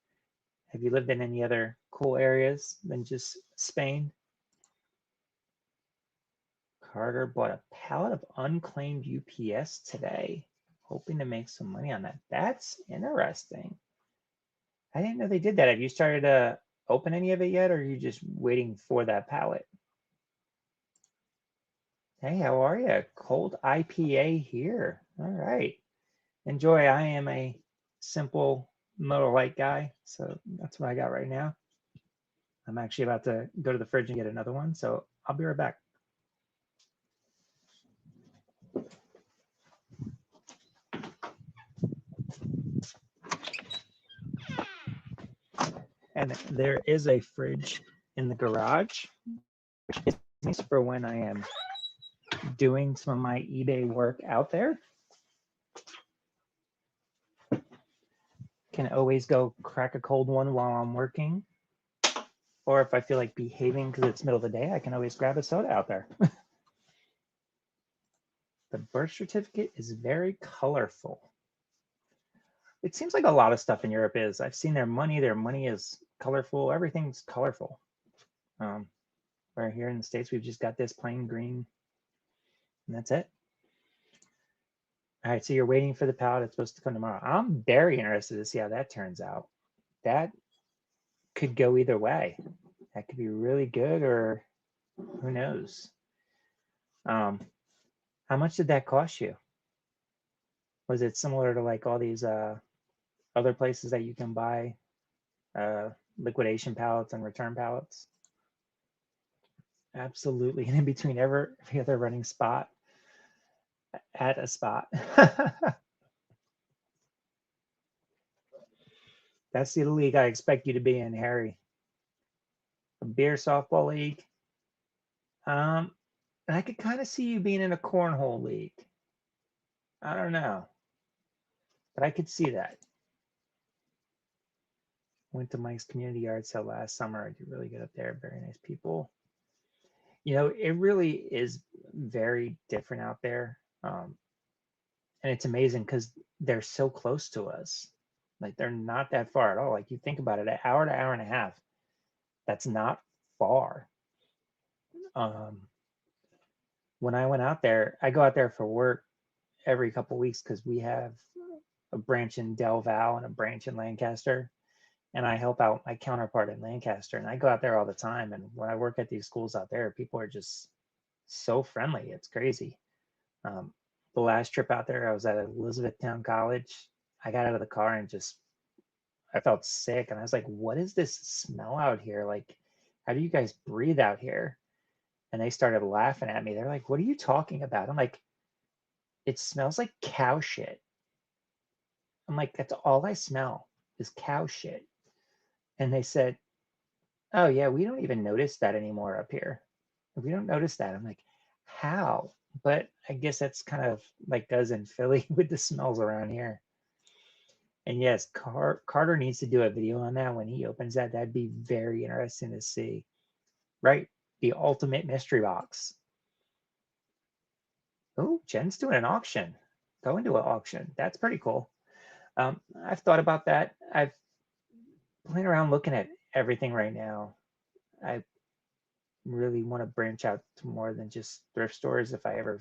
Have you lived in any other cool areas than just Spain? Carter bought a pallet of unclaimed UPS today, hoping to make some money on that. That's interesting. I didn't know they did that. Have you started to open any of it yet, or are you just waiting for that pallet? Hey, how are you? Cold IPA here. All right. Enjoy. I am a simple Miller Lite guy, so that's what I got right now. I'm actually about to go to the fridge and get another one, so I'll be right back. And there is a fridge in the garage, which is nice for when I am doing some of my eBay work out there. Can always go crack a cold one while I'm working. Or if I feel like behaving because it's middle of the day, I can always grab a soda out there. The birth certificate is very colorful. It seems like a lot of stuff in Europe is. I've seen their money is colorful. Everything's colorful. Where here in the States, we've just got this plain green, and that's it. All right, so you're waiting for the pallet. It's supposed to come tomorrow. I'm very interested to see how that turns out. That could go either way. That could be really good, or who knows. How much did that cost you? Was it similar to like all these other places that you can buy liquidation pallets and return pallets? Absolutely. And in between every other running spot at a spot. That's the league I expect you to be in, Harry. A beer softball league. And I could kind of see you being in a cornhole league. I don't know, but I could see that. Went to Mike's community yard sale last summer. I did really good up there. Very nice people. You know, it really is very different out there. And it's amazing because they're so close to us. Like they're not that far at all. Like you think about it, an hour to hour and a half. That's not far. When I went out there, I go out there for work every couple of weeks because we have a branch in Del Val and a branch in Lancaster. And I help out my counterpart in Lancaster. And I go out there all the time. And when I work at these schools out there, people are just so friendly. It's crazy. The last trip out there, I was at Elizabethtown College. I got out of the car and I felt sick. And I was like, what is this smell out here? Like, how do you guys breathe out here? And they started laughing at me. They're like, what are you talking about? I'm like, it smells like cow shit. I'm like, that's all I smell is cow shit. And they said, oh yeah, we don't even notice that anymore up here. We don't notice that. I'm like, how? But I guess that's kind of like does in Philly with the smells around here. And yes, Carter needs to do a video on that when he opens that. That'd be very interesting to see. Right? The ultimate mystery box. Oh, Jen's doing an auction. Go into an auction. That's pretty cool. I've thought about that. I've playing around looking at everything right now. I really want to branch out to more than just thrift stores if I ever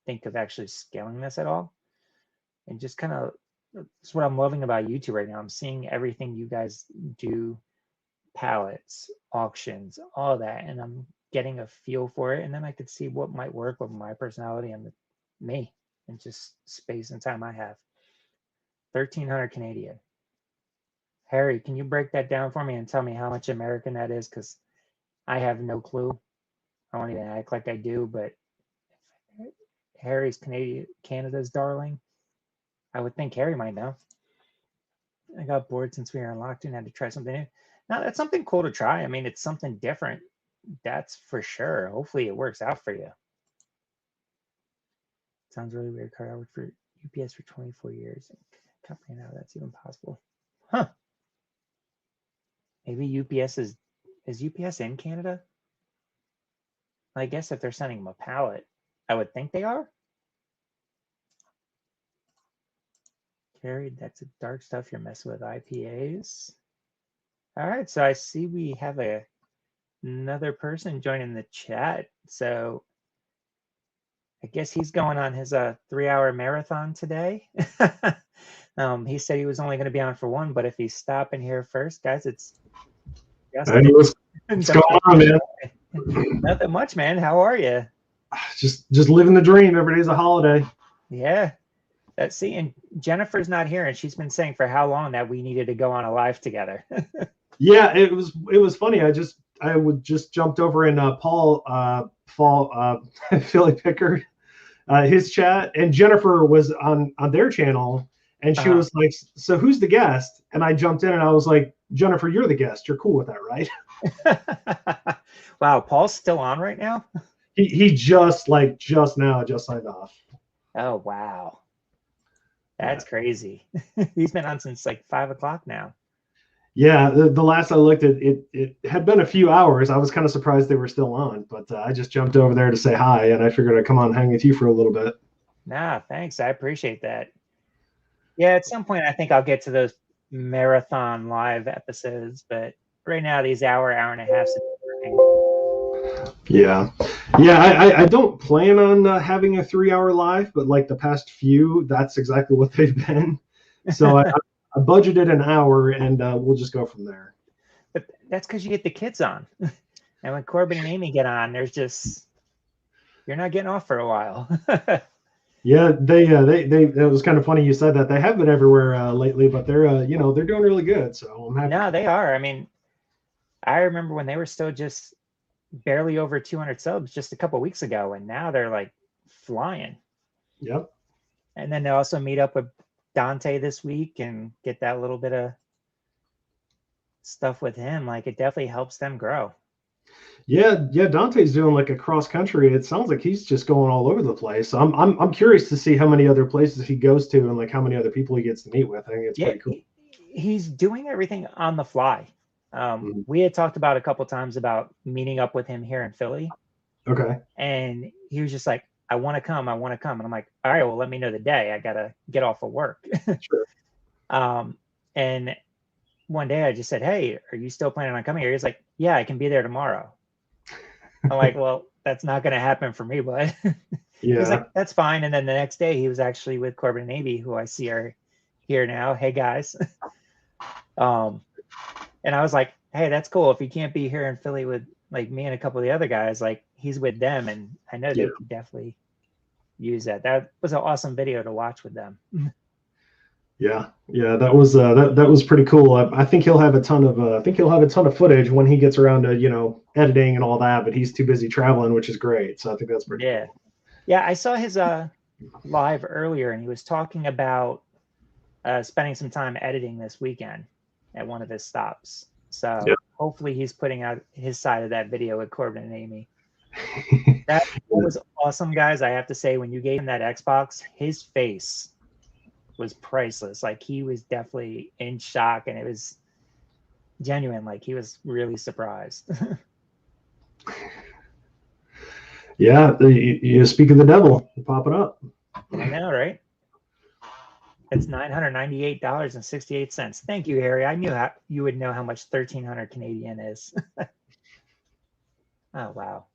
think of actually scaling this at all. And just kind of, that's what I'm loving about YouTube right now. I'm seeing everything you guys do, pallets, auctions, all that, and I'm getting a feel for it. And then I could see what might work with my personality and me and just space and time I have. 1,300 Canadian. Harry, can you break that down for me and tell me how much American that is? Because I have no clue. I won't even act like I do, but Harry's Canada's darling. I would think Harry might know. I got bored since we were unlocked and had to try something new. Now, that's something cool to try. I mean, it's something different. That's for sure. Hopefully it works out for you. Sounds really weird, Carter. I worked for UPS for 24 years. I can't find out that's even possible. Huh. Maybe UPS is UPS in Canada? I guess if they're sending them a pallet, I would think they are. Carried, that's a dark stuff. You're messing with IPAs. All right, so I see we have another person joining the chat. So I guess he's going on his 3-hour marathon today. He said he was only going to be on for one, but if he's stopping here first, guys, it's Hey, what's going on, man? Nothing much, man. How are you? Just living the dream. Every day's a holiday. Yeah. See, and Jennifer's not here, and she's been saying for how long that we needed to go on a live together. Yeah, it was funny. I just jumped over in Philly Pickard, his chat, and Jennifer was on their channel, and she was like, "So who's the guest?" And I jumped in, and I was like, "Jennifer, you're the guest. You're cool with that, right?" Wow, Paul's still on right now? He just signed off. Oh wow, that's crazy. He's been on since like 5 o'clock now. Yeah, the last I looked at it had been a few hours. I was kind of surprised they were still on, but I just jumped over there to say hi, and I figured I'd come on and hang with you for a little bit. Nah, thanks. I appreciate that. Yeah, at some point I think I'll get to those marathon live episodes, but right now these hour and a half. Yeah, I don't plan on having a 3-hour live, but like the past few, that's exactly what they've been. So I budgeted an hour, and we'll just go from there. But that's because you get the kids on, and when Corbin and Amy get on, there's just you're not getting off for a while. Yeah, they it was kind of funny you said that. They have been everywhere lately, but they're they're doing really good. So I'm happy. No, they are. I mean, I remember when they were still just barely over 200 subs just a couple weeks ago, and now they're like flying. Yep. And then they also meet up with Dante this week and get that little bit of stuff with him. Like it definitely helps them grow. Yeah, Dante's doing like a cross country. It sounds like he's just going all over the place. So I'm curious to see how many other places he goes to and like how many other people he gets to meet with. I think it's pretty cool. He's doing everything on the fly. We had talked about a couple times about meeting up with him here in Philly. Okay. And he was just like, I want to come. And I'm like, all right, well, let me know the day. I got to get off of work. Sure. And one day I just said, hey, are you still planning on coming here? He's like, yeah, I can be there tomorrow. I'm like, well, that's not going to happen for me, bud. Yeah. He's like, that's fine. And then the next day he was actually with Corbin and Amy, who I see are here now. Hey guys. And I was like, hey, that's cool. If he can't be here in Philly with like me and a couple of the other guys, like he's with them. And I know they could definitely use that. That was an awesome video to watch with them. Yeah, that was that was pretty cool. I think he'll have a ton of footage when he gets around to editing and all that. But he's too busy traveling, which is great. So I think that's pretty cool. Yeah, I saw his live earlier, and he was talking about spending some time editing this weekend at one of his stops. So Yep. hopefully he's putting out his side of that video with Corbin and Amy. That was awesome, guys. I have to say, when you gave him that Xbox, his face was priceless. Like, he was definitely in shock, and it was genuine. Like, he was really surprised. Yeah, you speak of the devil, pop it up. I know, right? It's $998.68. Thank you, Harry. I knew you would know how much 1,300 Canadian is. Oh, wow.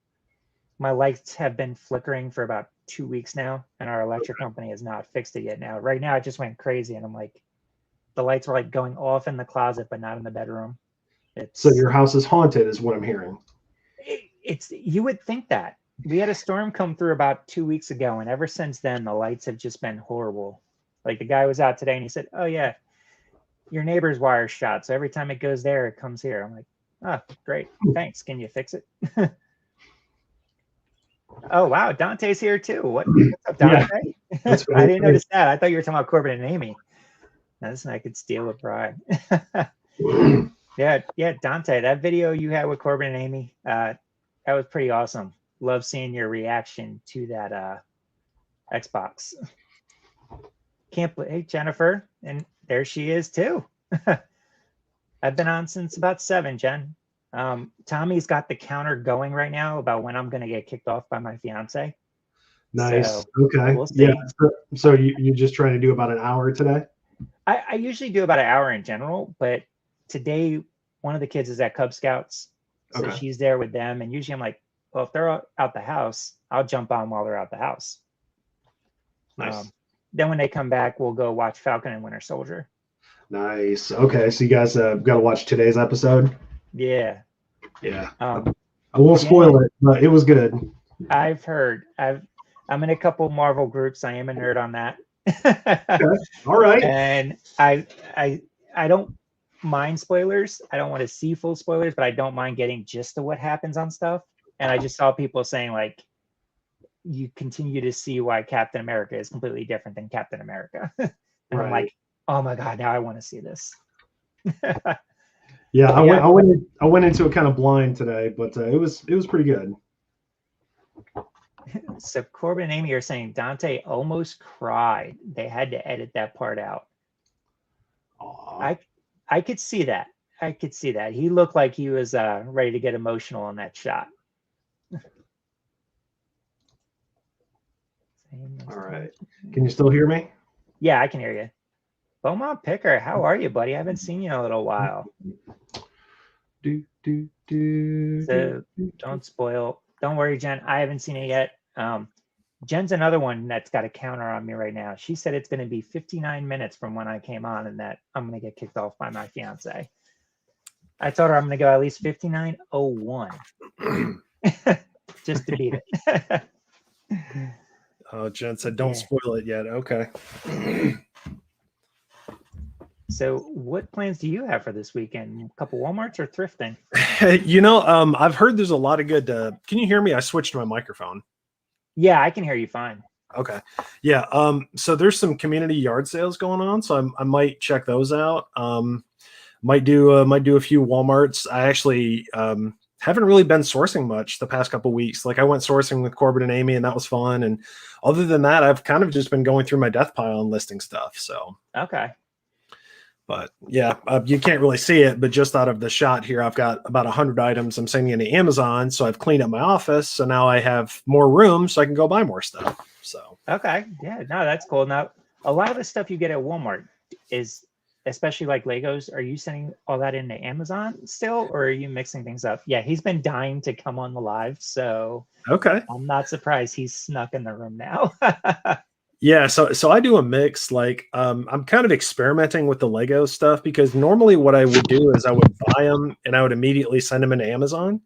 My lights have been flickering for about 2 weeks now, and our electric company has not fixed it yet. Now, right now, it just went crazy, and I'm like, the lights were like going off in the closet, but not in the bedroom. So your house is haunted, is what I'm hearing. You would think that. We had a storm come through about 2 weeks ago, and ever since then, the lights have just been horrible. Like, the guy was out today, and he said, "Oh yeah, your neighbor's wire's shot, so every time it goes there, it comes here." I'm like, "Oh, great, thanks. Can you fix it?" Oh wow, Dante's here too. What's up, Dante? Yeah, I didn't notice that. I thought you were talking about Corbin and Amy. That's I could steal a bride. Yeah, Dante. That video you had with Corbin and Amy, that was pretty awesome. Love seeing your reaction to that Xbox. Can't believe, hey, Jennifer, and there she is too. I've been on since about 7, Jen. Tommy's got the counter going right now about when I'm going to get kicked off by my fiance. Nice. So, okay. We'll see. Yeah. So you're just trying to do about an hour today? I usually do about an hour in general, but today one of the kids is at Cub Scouts, so Okay. she's there with them. And usually I'm like, well, if they're out the house, I'll jump on while they're out the house. Nice. Then when they come back, we'll go watch Falcon and Winter Soldier. Nice. Okay. So you guys got to watch today's episode? Yeah. Yeah. I won't spoil it, but it was good. I've heard. I'm in a couple Marvel groups. I am a nerd on that. Okay. All right. And I don't mind spoilers. I don't want to see full spoilers, but I don't mind getting just to what happens on stuff. And I just saw people saying, like, you continue to see why Captain America is completely different than Captain America. And right. I'm like, oh my God, now I want to see this. Yeah, I went into it kind of blind today, but it was pretty good. So Corbin and Amy are saying Dante almost cried. They had to edit that part out. Aww. I could see that. I could see that. He looked like he was ready to get emotional in that shot. All right. Can you still hear me? Yeah, I can hear you. Beaumont Picker, how are you, buddy? I haven't seen you in a little while. So don't spoil. Don't worry, Jen. I haven't seen it yet. Jen's another one that's got a counter on me right now. She said it's going to be 59 minutes from when I came on and that I'm going to get kicked off by my fiance. I told her I'm going to go at least 59:01 just to beat it. Oh, Jen said don't spoil it yet. Okay. So what plans do you have for this weekend? A couple Walmarts or thrifting? I've heard there's a lot of good. Can you hear me? I switched to my microphone. Yeah, I can hear you fine. Okay. Yeah. So there's some community yard sales going on. So I might check those out. Might do a few Walmarts. I actually haven't really been sourcing much the past couple of weeks. Like I went sourcing with Corbin and Amy and that was fun. And other than that, I've kind of just been going through my death pile and listing stuff. So, okay. But yeah, you can't really see it, but just out of the shot here, I've got about 100 items I'm sending into Amazon. So I've cleaned up my office. So now I have more room so I can go buy more stuff. So, okay. Yeah, no, that's cool. Now, a lot of the stuff you get at Walmart is, especially like Legos, are you sending all that into Amazon still, or are you mixing things up? Yeah, he's been dying to come on the live. So okay. I'm not surprised he's snuck in the room now. Yeah, so I do a mix. Like I'm kind of experimenting with the Lego stuff because normally what I would do is I would buy them and I would immediately send them into Amazon.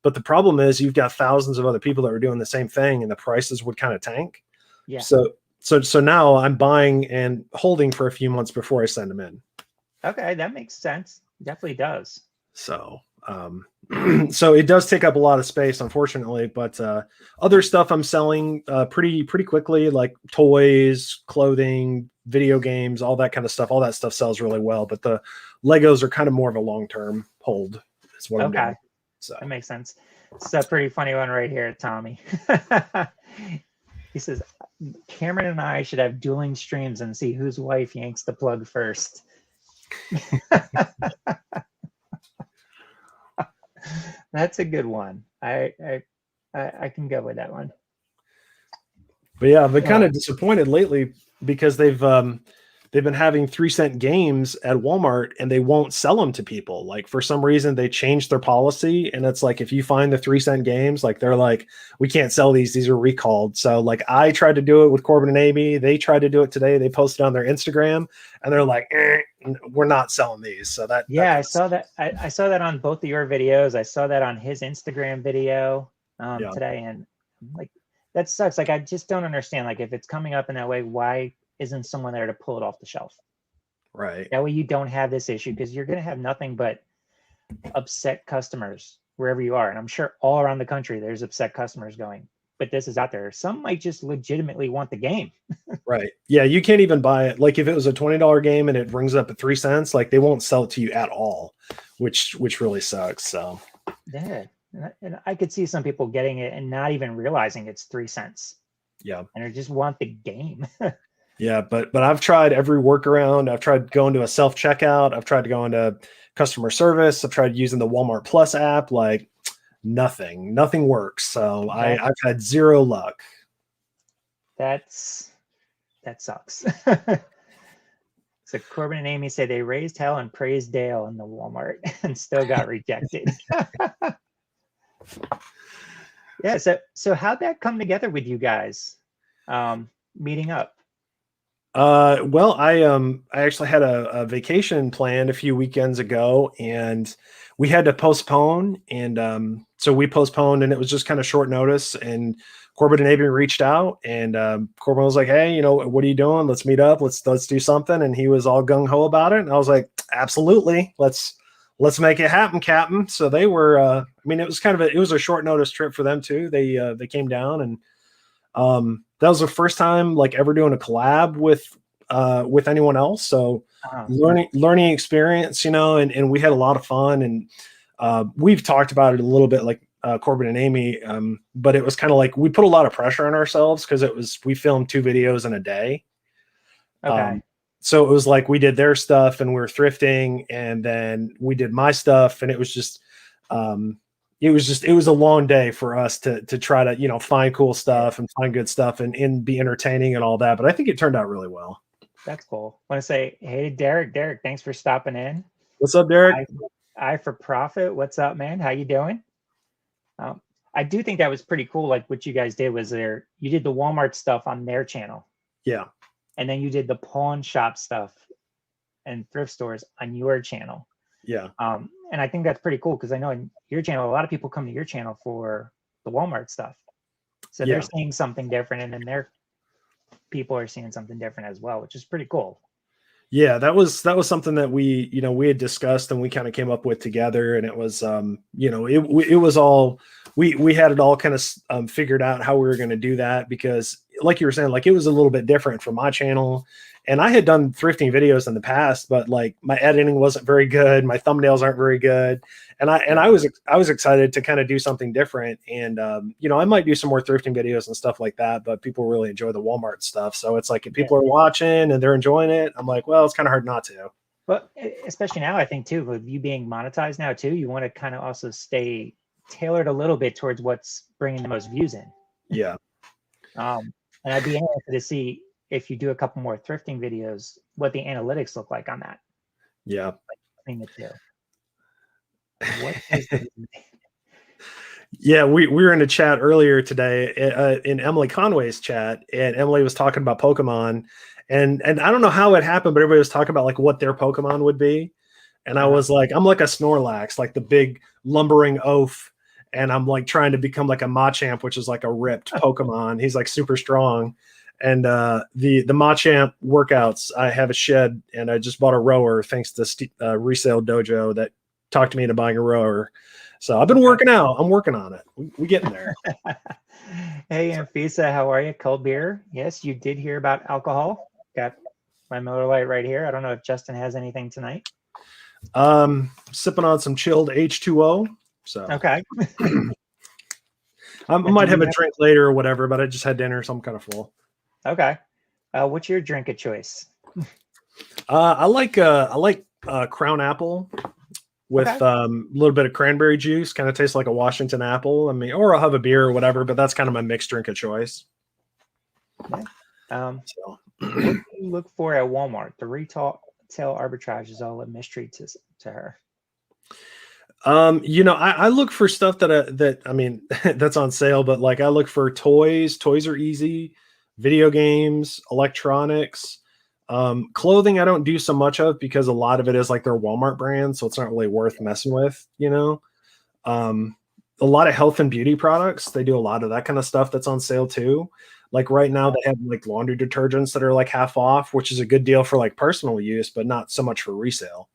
But the problem is you've got thousands of other people that are doing the same thing and the prices would kind of tank. Yeah. So now I'm buying and holding for a few months before I send them in. Okay, that makes sense. Definitely does. So So it does take up a lot of space, unfortunately, but other stuff I'm selling pretty quickly, like toys, clothing, video games, all that kind of stuff. All that stuff sells really well, but the Legos are kind of more of a long-term hold is what I'm Okay, doing. So that makes sense. It's a pretty funny one right here, Tommy. He says, Cameron and I should have dueling streams and see whose wife yanks the plug first. That's a good one. I can go with that one. But yeah, I've been kind of disappointed lately because they've been having 3-cent games at Walmart and they won't sell them to people. Like for some reason they changed their policy, and it's like if you find the 3-cent games, like they're like, we can't sell these are recalled. So like I tried to do it with Corbin and Amy. They tried to do it today. They posted on their Instagram and they're like, we're not selling these. So that I saw that. I saw that on both of your videos. I saw that on his Instagram video today, and like that sucks. Like I just don't understand. Like if it's coming up in that way, why isn't someone there to pull it off the shelf? Right. That way you don't have this issue, because you're going to have nothing but upset customers wherever you are. And I'm sure all around the country there's upset customers going, but this is out there. Some might just legitimately want the game. Right. Yeah, you can't even buy it. Like if it was a $20 game and it rings up at 3 cents, like they won't sell it to you at all, which really sucks. So yeah. And I could see some people getting it and not even realizing it's 3 cents. Yeah. And they just want the game. Yeah, but I've tried every workaround. I've tried going to a self-checkout. I've tried to go into customer service. I've tried using the Walmart Plus app. Like nothing works. So I've had zero luck. That sucks. So Corbin and Amy say they raised hell and praised Dale in the Walmart and still got rejected. Yeah. So how'd that come together with you guys meeting up? Well, I actually had a vacation planned a few weekends ago, and we had to postpone. And so we postponed, and it was just kind of short notice. And Corbin and Amy reached out, and Corbin was like, "Hey, what are you doing? Let's meet up. Let's do something." And he was all gung ho about it, and I was like, "Absolutely, let's make it happen, Captain." So they were. I mean, it was a short notice trip for them too. They came down, and that was the first time like ever doing a collab with anyone else. So learning experience, and we had a lot of fun, and we've talked about it a little bit, like Corbin and Amy, but it was kind of like we put a lot of pressure on ourselves because we filmed 2 videos in a day. Okay. So it was like we did their stuff and we were thrifting, and then we did my stuff, and it was just it was a long day for us to try to find cool stuff and find good stuff and be entertaining and all that. But I think it turned out really well. That's cool. I want to say hey to Derek. Derek, thanks for stopping in. What's up, Derek? I for Profit. What's up, man? How you doing? I do think that was pretty cool. Like what you guys did was you did the Walmart stuff on their channel. Yeah. And then you did the pawn shop stuff and thrift stores on your channel. Yeah. And I think that's pretty cool because I know in your channel, a lot of people come to your channel for the Walmart stuff. So they're seeing something different, and then their people are seeing something different as well, which is pretty cool. Yeah, that was something that we had discussed and we kind of came up with together, and it was it was all we had it all kind of figured out how we were going to do that, because like you were saying, like it was a little bit different from my channel, and I had done thrifting videos in the past, but like my editing wasn't very good, my thumbnails aren't very good, and I was excited to kind of do something different, and I might do some more thrifting videos and stuff like that, but people really enjoy the Walmart stuff, so it's like if people are watching and they're enjoying it, I'm like, well, it's kind of hard not to. But especially now, I think too, with you being monetized now too, you want to kind of also stay tailored a little bit towards what's bringing the most views in. Yeah. And I'd be interested to see if you do a couple more thrifting videos, what the analytics look like on that. Yeah. Like between the two. What is the Yeah, we were in a chat earlier today in Emily Conway's chat, and Emily was talking about Pokemon, and I don't know how it happened, but everybody was talking about like what their Pokemon would be, and I was like, I'm like a Snorlax, like the big lumbering oaf, and I'm like trying to become like a Machamp, which is like a ripped Pokemon. He's like super strong, and the Machamp workouts, I have a shed, and I just bought a rower thanks to Resale Dojo that talk to me into buying a rower. So I've been working out. I'm working on it. We getting there. So I've been working out. I'm working on it. We getting there. Hey, Anfisa, how are you? Cold beer. Yes, you did hear about alcohol. Got my Miller Lite right here. I don't know if Justin has anything tonight. Sipping on some chilled H2O. So Okay. I might have a drink later or whatever, but I just had dinner, so I'm kind of full. Okay. What's your drink of choice? I like Crown Apple with a little bit of cranberry juice. Kind of tastes like a Washington apple. I mean, or I'll have a beer or whatever, but that's kind of my mixed drink of choice. Yeah. What do you look for at Walmart? The retail arbitrage is all a mystery to her. I look for stuff that I mean that's on sale, but like I look for toys. Toys are easy. Video games, electronics, clothing. I don't do so much of because a lot of it is like their Walmart brand, so it's not really worth messing with. A lot of health and beauty products. They do a lot of that kind of stuff that's on sale too. Like right now, they have like laundry detergents that are like half off, which is a good deal for like personal use, but not so much for resale.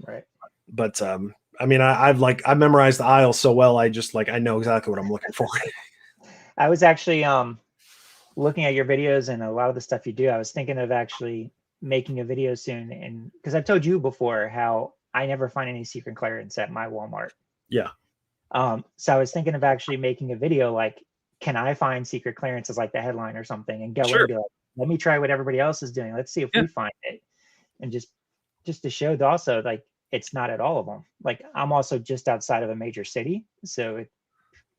Right. But I mean, I've memorized the aisle so well. I know exactly what I'm looking for. I was actually looking at your videos and a lot of the stuff you do. I was thinking of actually making a video soon, and because I've told you before how I never find any secret clearance at my Walmart. Yeah. So I was thinking of actually making a video like, can I find secret clearance as like the headline or something, and go in and be like, let me try what everybody else is doing. Let's see if we find it, and just to show also like it's not at all of them. Like I'm also just outside of a major city, so it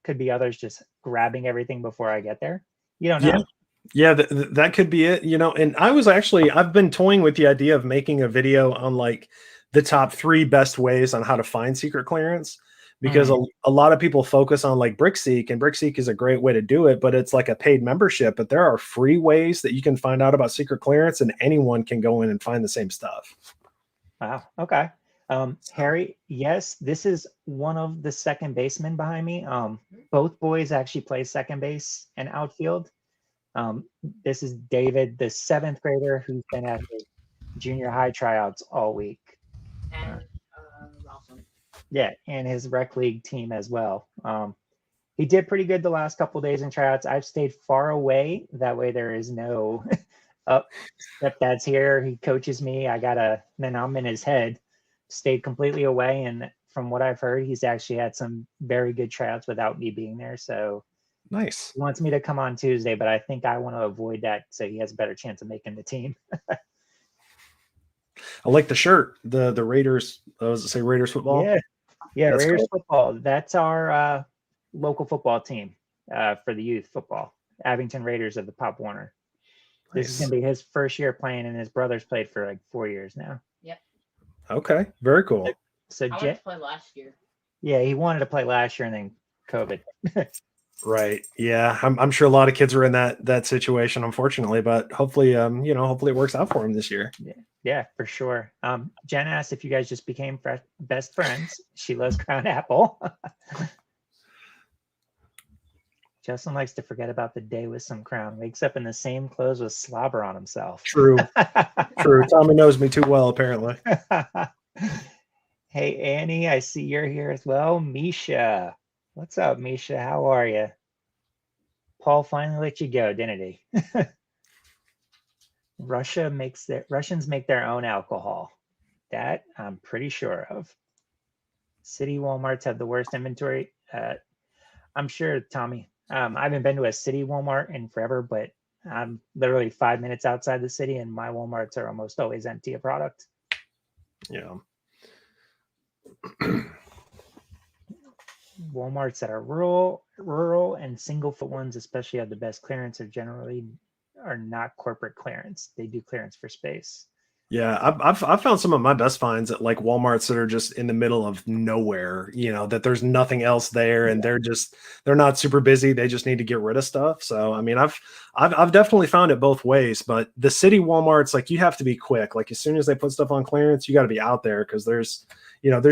could be others just grabbing everything before I get there. You don't know. Yeah, that could be it. And I've been toying with the idea of making a video on like the top 3 best ways on how to find secret clearance, because a lot of people focus on like BrickSeek, and BrickSeek is a great way to do it, but it's like a paid membership. But there are free ways that you can find out about secret clearance, and anyone can go in and find the same stuff. Wow. Okay. Harry, yes, this is one of the second basemen behind me. Both boys actually play second base and outfield. This is David, the 7th grader who's been at his junior high tryouts all week. And Ralston. Yeah, and his rec league team as well. He did pretty good the last couple of days in tryouts. I've stayed far away. That way there is no stepdad's here. He coaches me. Then I'm in his head. Stayed completely away, and from what I've heard, he's actually had some very good tryouts without me being there. So nice. He wants me to come on Tuesday, but I think I want to avoid that so he has a better chance of making the team. I like the shirt. The Raiders. Does it say Raiders football? Yeah, that's Raiders football. That's our local football team for the youth football. Abington Raiders of the Pop Warner. Nice. This is going to be his first year playing, and his brother's played for like 4 years now. Yep. Okay, very cool. So I wanted to play last year. Yeah, he wanted to play last year, and then COVID. Right. Yeah, I'm sure a lot of kids are in that situation, unfortunately, but hopefully, hopefully it works out for him this year. Yeah, for sure. Jen asked if you guys just became best friends. She loves Crown Apple. Justin likes to forget about the day with some Crown. Wakes up in the same clothes with slobber on himself. True. True. Tommy knows me too well, apparently. Hey, Annie, I see you're here as well. Misha. What's up, Misha? How are you? Paul finally let you go, didn't he? Russians make their own alcohol. That I'm pretty sure of. City Walmarts have the worst inventory. I'm sure, Tommy. I haven't been to a city Walmart in forever, but I'm literally 5 minutes outside the city, and my Walmarts are almost always empty of product. Yeah. Walmarts that are rural and single foot ones, especially have the best clearance, are not corporate clearance. They do clearance for space. Yeah, I've found some of my best finds at like Walmarts that are just in the middle of nowhere, that there's nothing else there, and they're not super busy. They just need to get rid of stuff. So I mean, I've definitely found it both ways, but the city Walmarts, like, you have to be quick. Like, as soon as they put stuff on clearance, you got to be out there, because there's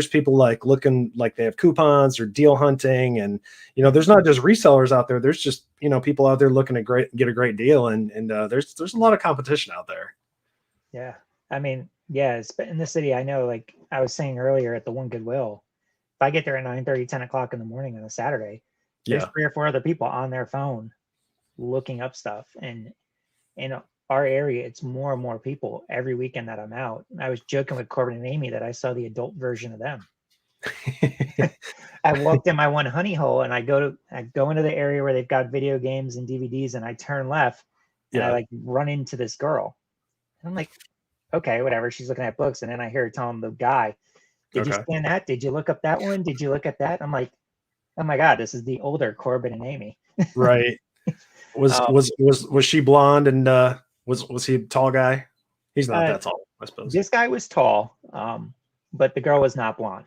people like looking like they have coupons or deal hunting, and there's not just resellers out there. There's just people out there looking to get a great deal, and there's a lot of competition out there. Yeah. I mean, yeah, in the city, I know, like, I was saying earlier at the One Goodwill, if I get there at 9:30, 10 o'clock in the morning on a Saturday, there's Yeah. 3 or 4 other people on their phone looking up stuff. And in our area, it's more and more people every weekend that I'm out. I was joking with Corbin and Amy that I saw the adult version of them. I walked in my one honey hole and I go into the area where they've got video games and DVDs, and I turn left and I Yeah. like run into this girl. And I'm like, okay, whatever. She's looking at books. And then I hear her telling the guy, did you Okay. scan that? Did you look up that one? Did you look at that? I'm like, oh my God, this is the older Corbin and Amy. Right. Was she blonde and was he a tall guy? He's not that tall, I suppose. This guy was tall, but the girl was not blonde.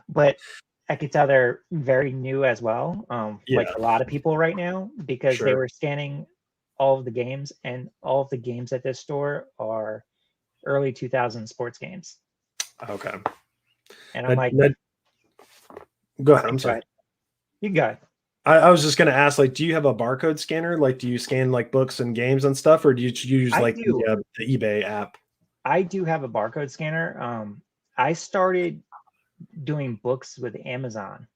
But I could tell they're very new as well, like a lot of people right now, because they were scanning all of the games, and all of the games at this store are early 2000 sports games. Okay. And I'm like, go ahead. I'm sorry. You go ahead. I was just going to ask, like, do you have a barcode scanner? Like, do you scan like books and games and stuff, or do you use like the eBay app? I do have a barcode scanner. I started doing books with Amazon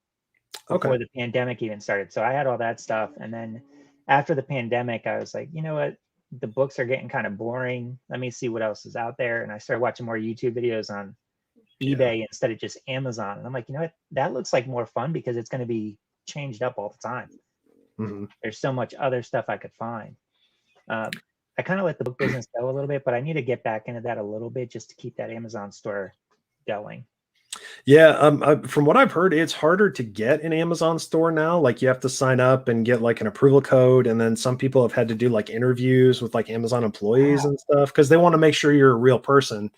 before the pandemic even started. So I had all that stuff. And then after the pandemic, I was like, you know what? The books are getting kind of boring. Let me see what else is out there. And I started watching more YouTube videos on eBay instead of just Amazon. And I'm like, you know what? That looks like more fun because it's going to be changed up all the time. Mm-hmm. There's so much other stuff I could find. I kind of let the book business go a little bit, but I need to get back into that a little bit just to keep that Amazon store going. Yeah, from what I've heard, it's harder to get an Amazon store now. Like, you have to sign up and get like an approval code, and then some people have had to do like interviews with like Amazon employees and stuff because they want to make sure you're a real person,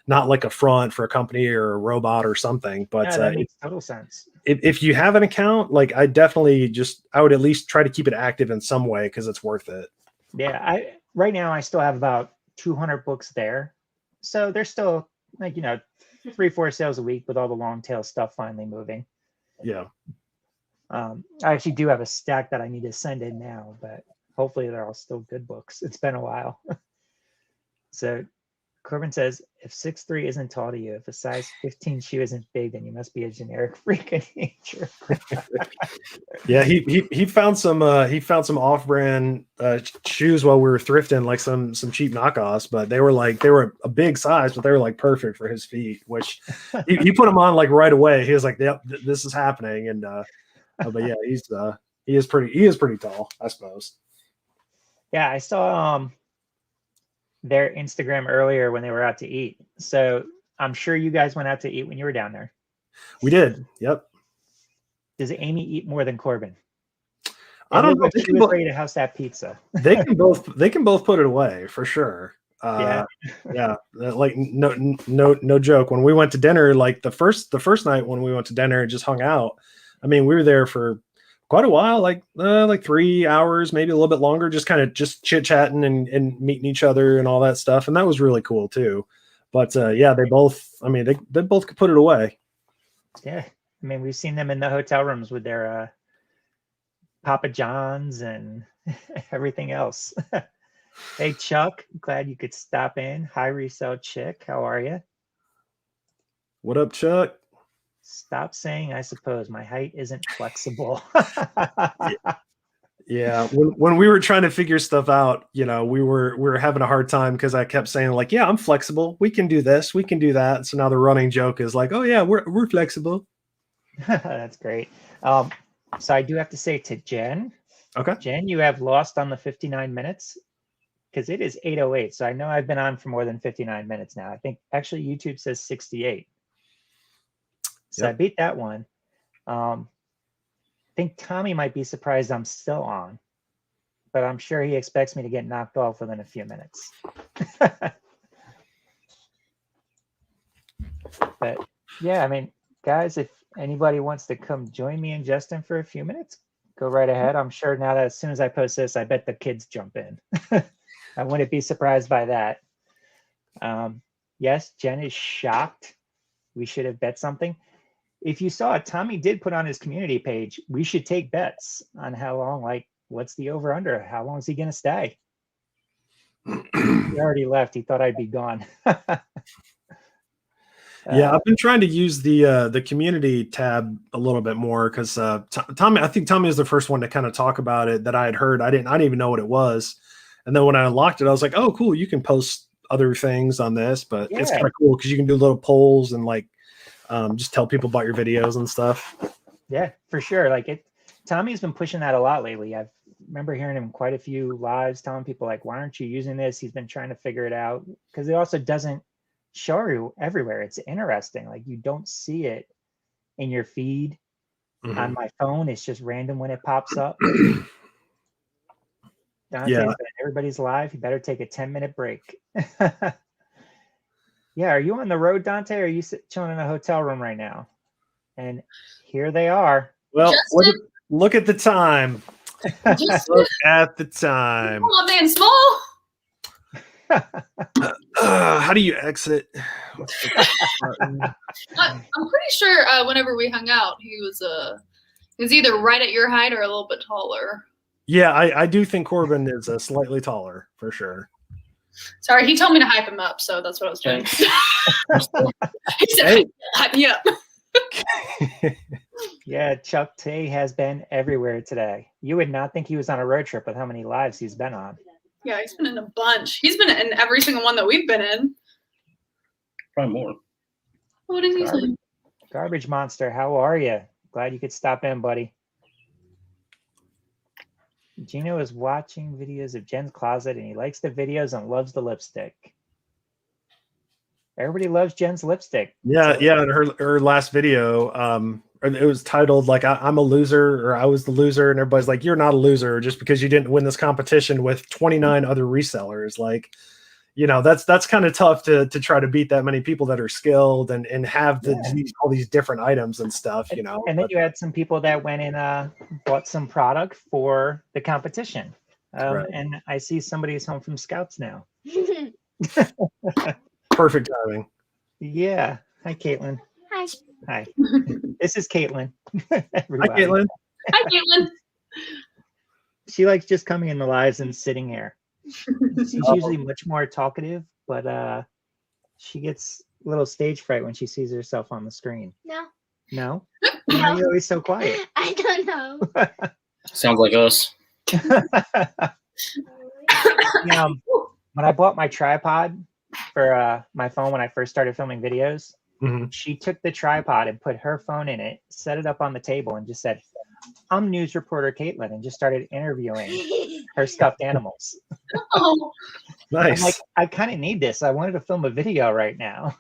not like a front for a company or a robot or something. But that makes total sense. If you have an account, like, I would at least try to keep it active in some way because it's worth it. Yeah, right now I still have about 200 books there, so there's still like 3-4 sales a week with all the long tail stuff finally moving. Yeah. I actually do have a stack that I need to send in now, but hopefully they're all still good books. It's been a while. So Corbin says, if 6'3" isn't tall to you, if a size 15 shoe isn't big, then you must be a generic freak of nature. Yeah, he found some off-brand shoes while we were thrifting, like some cheap knockoffs, but they were a big size, but they were like perfect for his feet, which he put them on like right away. He was like, yep, this is happening. And but yeah, he is pretty tall, I suppose. Yeah, I saw their Instagram earlier when they were out to eat. So I'm sure you guys went out to eat when you were down there. We did. Yep. Does Amy eat more than Corbin? I don't know. Like she was ready to house that pizza. They can both put it away for sure. Yeah. Like no joke. When we went to dinner, like the first night when we went to dinner and just hung out, I mean, we were there for quite a while, like 3 hours, maybe a little bit longer, just kind of chit chatting and meeting each other and all that stuff. And that was really cool too. But yeah, they both could put it away. Yeah. I mean, we've seen them in the hotel rooms with their Papa John's and everything else. Hey, Chuck, glad you could stop in. Hi, Resell Chick. How are you? What up, Chuck? Stop saying, I suppose my height isn't flexible. Yeah. When we were trying to figure stuff out, we were having a hard time because I kept saying like, yeah, I'm flexible. We can do this. We can do that. So now the running joke is like, oh yeah, we're flexible. That's great. So I do have to say to Jen, okay, Jen, you have lost on the 59 minutes because it is 8:08. So I know I've been on for more than 59 minutes now. I think actually YouTube says 68. So I beat that one. I think Tommy might be surprised I'm still on, but I'm sure he expects me to get knocked off within a few minutes. But yeah, I mean, guys, if anybody wants to come join me and Justin for a few minutes, go right ahead. I'm sure now that as soon as I post this, I bet the kids jump in. I wouldn't be surprised by that. Yes, Jen is shocked. We should have bet something. If you saw it, Tommy did put on his community page, we should take bets on how long, like, what's the over under? How long is he going to stay? He already left. He thought I'd be gone. Yeah, I've been trying to use the community tab a little bit more because Tommy, I think Tommy was the first one to kind of talk about it that I had heard. I didn't even know what it was, and then when I unlocked it, I was like, oh, cool, you can post other things on this, but it's kind of cool because you can do little polls and like just tell people about your videos and stuff. Yeah, for sure. Like Tommy's been pushing that a lot lately. I remember hearing him quite a few lives telling people like, why aren't you using this? He's been trying to figure it out because it also doesn't show you everywhere. It's interesting. Like you don't see it in your feed on my phone. It's just random when it pops up. Dante's everybody's live. You better take a 10-minute break. Yeah, are you on the road, Dante? Or are you chilling in a hotel room right now? And here they are. Well, look at the time. Look at the time. Oh, man, small. How do you exit? I'm pretty sure whenever we hung out, he was either right at your height or a little bit taller. Yeah, I do think Corbin is slightly taller for sure. Sorry, he told me to hype him up, so that's what I was doing. He said, hype me up. Yeah, Chuck Tay has been everywhere today. You would not think he was on a road trip with how many lives he's been on. Yeah, he's been in a bunch. He's been in every single one that we've been in. Probably more. What did he say? Garbage Monster, how are you? Glad you could stop in, buddy. Gino is watching videos of Jen's closet and he likes the videos and loves the lipstick. Everybody loves Jen's lipstick. Yeah, in her last video, it was titled like I'm a loser or I was the loser, and everybody's like, you're not a loser just because you didn't win this competition with 29 other resellers. Like, that's kind of tough to try to beat that many people that are skilled and have all these different items and stuff, And then you had some people that went and bought some product for the competition. And I see somebody's home from Scouts now. Perfect timing. Yeah. Hi, Caitlin. Hi. This is Caitlin. Hi, Caitlin. Hi, Caitlin. She likes just coming in the lives and sitting here. She's usually much more talkative, but she gets a little stage fright when she sees herself on the screen. No? Why are you always so quiet? I don't know. Sounds like us. When I bought my tripod for my phone when I first started filming videos, she took the tripod and put her phone in it, set it up on the table, and just said, I'm news reporter Caitlin, and just started interviewing her stuffed animals. Oh, Nice. I'm like, I kind of need this. I wanted to film a video right now.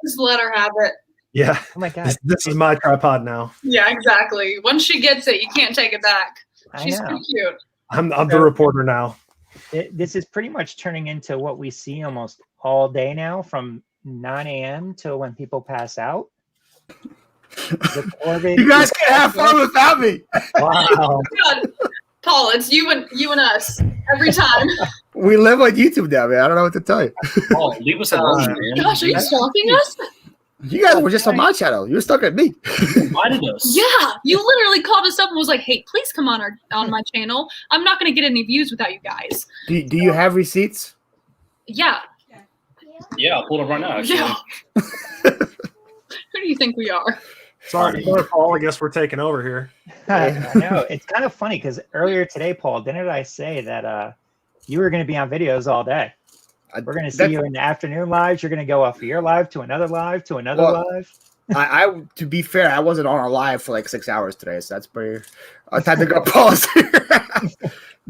just let her have it. Yeah. Oh my God. This is my tripod now. Yeah, exactly. Once she gets it, you can't take it back. I She's know. so cute. I'm the reporter now. This is pretty much turning into what we see almost all day now, from 9 a.m. till when people pass out. You guys can't have fun without me. Wow. God. Paul, it's you and us every time. We live on YouTube now, man. I don't know what to tell you. Oh, leave us alone, man. Gosh, are you stalking us? You guys were just on my channel. You were stuck at me. You invited us. Yeah, you literally called us up and was like, "Hey, please come on my channel. I'm not going to get any views without you guys." Do you have receipts? Yeah. Yeah, I'll pull it up right now. Actually. Yeah. Who do you think we are? Sorry, Paul. I guess we're taking over here. I know. It's kind of funny because earlier today, Paul, didn't I say that you were going to be on videos all day? We're going to see you in the afternoon lives. You're going to go off your live to another live to another live. I to be fair, I wasn't on a live for like 6 hours today, so that's pretty. Time to go pause here.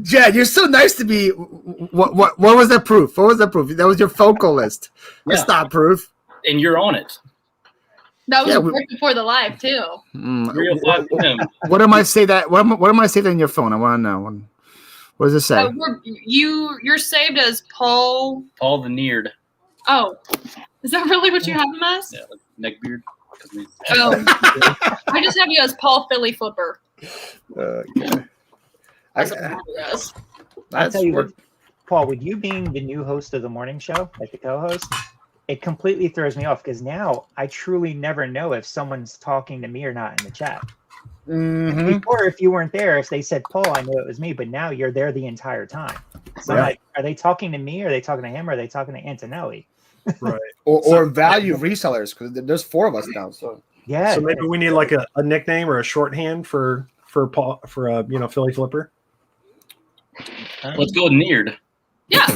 Jen, you're so nice to me. What was that proof? What was that proof? That was your focal list. Yeah. That's not proof. And you're on it. That was right before the live too. 3:05 p.m. What am I say that? What am I saying in your phone? I want to know. What does it say? You're saved as Paul. Paul the Neared. Oh, is that really what you have him as? Yeah, like neckbeard. Oh, I just have you as Paul Philly Flipper. Okay. That's what I have you as. I'll tell you what, Paul, with you being the new host of the morning show, like the co-host, it completely throws me off because now I truly never know if someone's talking to me or not in the chat. Mm-hmm. Or if you weren't there, if they said Paul, I knew it was me, but now you're there the entire time. So I'm like, are they talking to me? Or are they talking to him? Or are they talking to Antonelli? Right. or value resellers, because there's 4 of us now. So Yeah. So maybe we need like a nickname or a shorthand for Paul for Philly Flipper. Let's go with Neared. Yeah,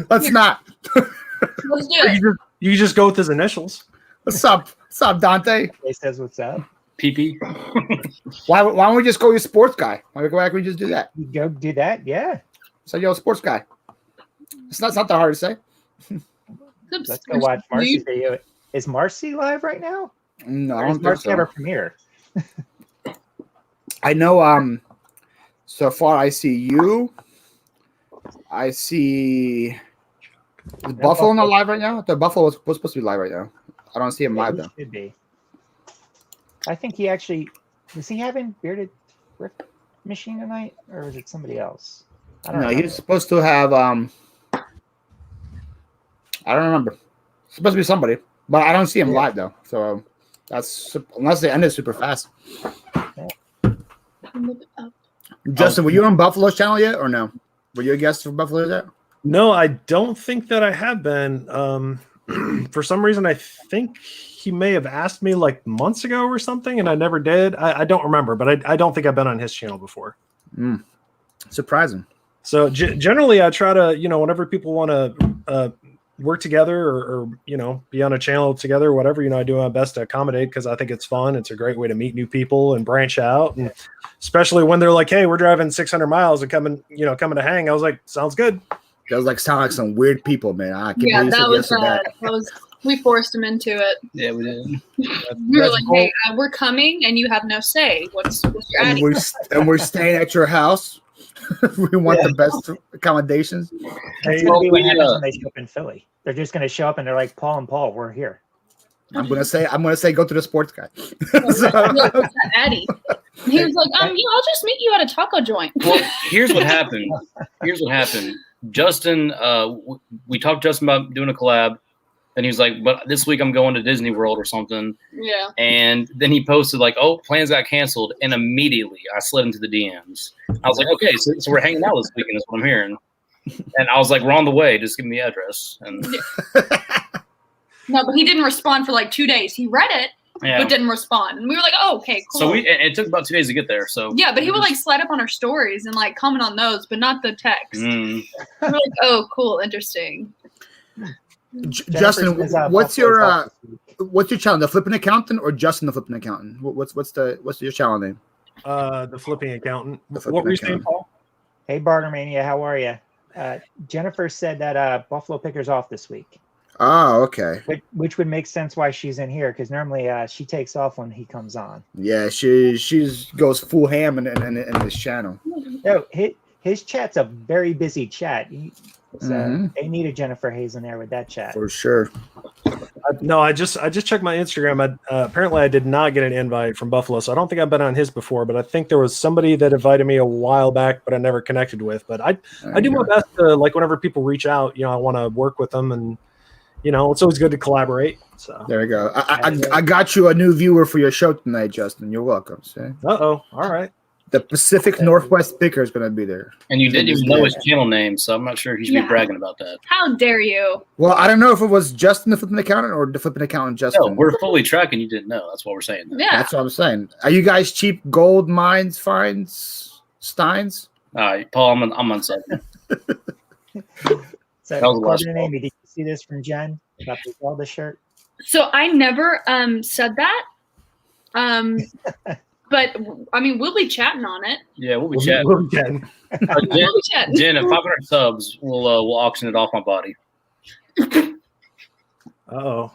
let's not. let's do it. You just go with his initials. What's up? What's up, Dante? He says what's up. PP. Why don't we just go with sports guy? Why don't we just do that? You go do that. Yeah. So yo, sports guy. It's not that hard to say. Let's go watch Marcy's video. Is Marcy live right now? No, I Or don't does think Marcy have her so. premiere? I know. So far, I see you. I see. Is Buffalo not live right now? The Buffalo was supposed to be live right now. I don't see him live He though. should be. I think he actually was he having Bearded Thrift Machine tonight, or was it somebody else? I don't No, know. he was supposed to have. I don't remember. It's supposed to be somebody, but I don't see him live though. So that's unless they ended super fast. Justin, were you on Buffalo's channel yet, or no? Were you a guest for Buffalo yet? No, I don't think that I have been. For some reason, I think he may have asked me like months ago or something, and I never did. I don't remember, but I don't think I've been on his channel before. Surprising. So generally, I try to, whenever people want to work together or be on a channel together or whatever, I do my best to accommodate because I think it's fun. It's a great way to meet new people and branch out. And especially when they're like, hey, we're driving 600 miles and coming to hang. I was like, sounds good. That sound like some weird people, man. I can't Yeah, believe you that said was yes to that. that was. We forced him into it. Yeah, we did. We were like, "Hey, we're coming, and you have no say. What's your And attitude?" we're staying at your house. We want the best accommodations. That's gonna be what happens when they show up in Philly. They're just gonna show up and they're like, Paul and Paul, we're here. I'm gonna say, go to the sports guy. Look, Eddie. He was like, I'll just meet you at a taco joint. Well, here's what happened. Justin, we talked to Justin about doing a collab, and he was like, but this week I'm going to Disney World or something. Yeah. And then he posted like, oh, plans got canceled. And immediately I slid into the DMs. I was like, okay, so we're hanging out this weekend is what I'm hearing. And I was like, we're on the way. Just give me the address. And No, but he didn't respond for like 2 days. He read it, but didn't respond. And we were like, oh, okay, cool. So it took about 2 days to get there. So yeah, but he would like slide up on our stories and like comment on those, but not the text. We were like, oh, cool, interesting. Justin, what's your channel? The Flipping Accountant or Justin the Flipping Accountant? What's your channel name? The Flipping Accountant. Flipping What were you saying, Accountant. Paul? Hey Bartermania, how are you? Jennifer said that Buffalo Picker's off this week. Oh, okay. Which would make sense why she's in here, because normally she takes off when he comes on. Yeah, she goes full ham in this channel. No, his chat's a very busy chat. So they need a Jennifer Hayes in there with that chat. For sure. No, I just checked my Instagram. Apparently, I did not get an invite from Buffalo, so I don't think I've been on his before. But I think there was somebody that invited me a while back, but I never connected with. But I do my best to, like, whenever people reach out, I want to work with them, and it's always good to collaborate. So there you go. I got you a new viewer for your show tonight, Justin. You're welcome. See? All right. The Pacific Northwest Picker is going to be there. And you didn't even know his channel name, so I'm not sure he should be bragging about that. How dare you? Well, I don't know if it was Justin the Flipping Accountant or the Flipping Accountant Justin. No, we're fully tracking. You didn't know. That's what we're saying. Yeah. That's what I'm saying. Are you guys cheap gold mines, finds, steins? All right, Paul, I'm on something. So, That was the last Corbin and Amy, did you see this from Jen about the Zelda shirt? So I never said that. But I mean, we'll be chatting on it. Yeah, we'll be chatting. We'll be chatting. We'll be chatting. Jen, at 500 subs, we'll auction it off my body.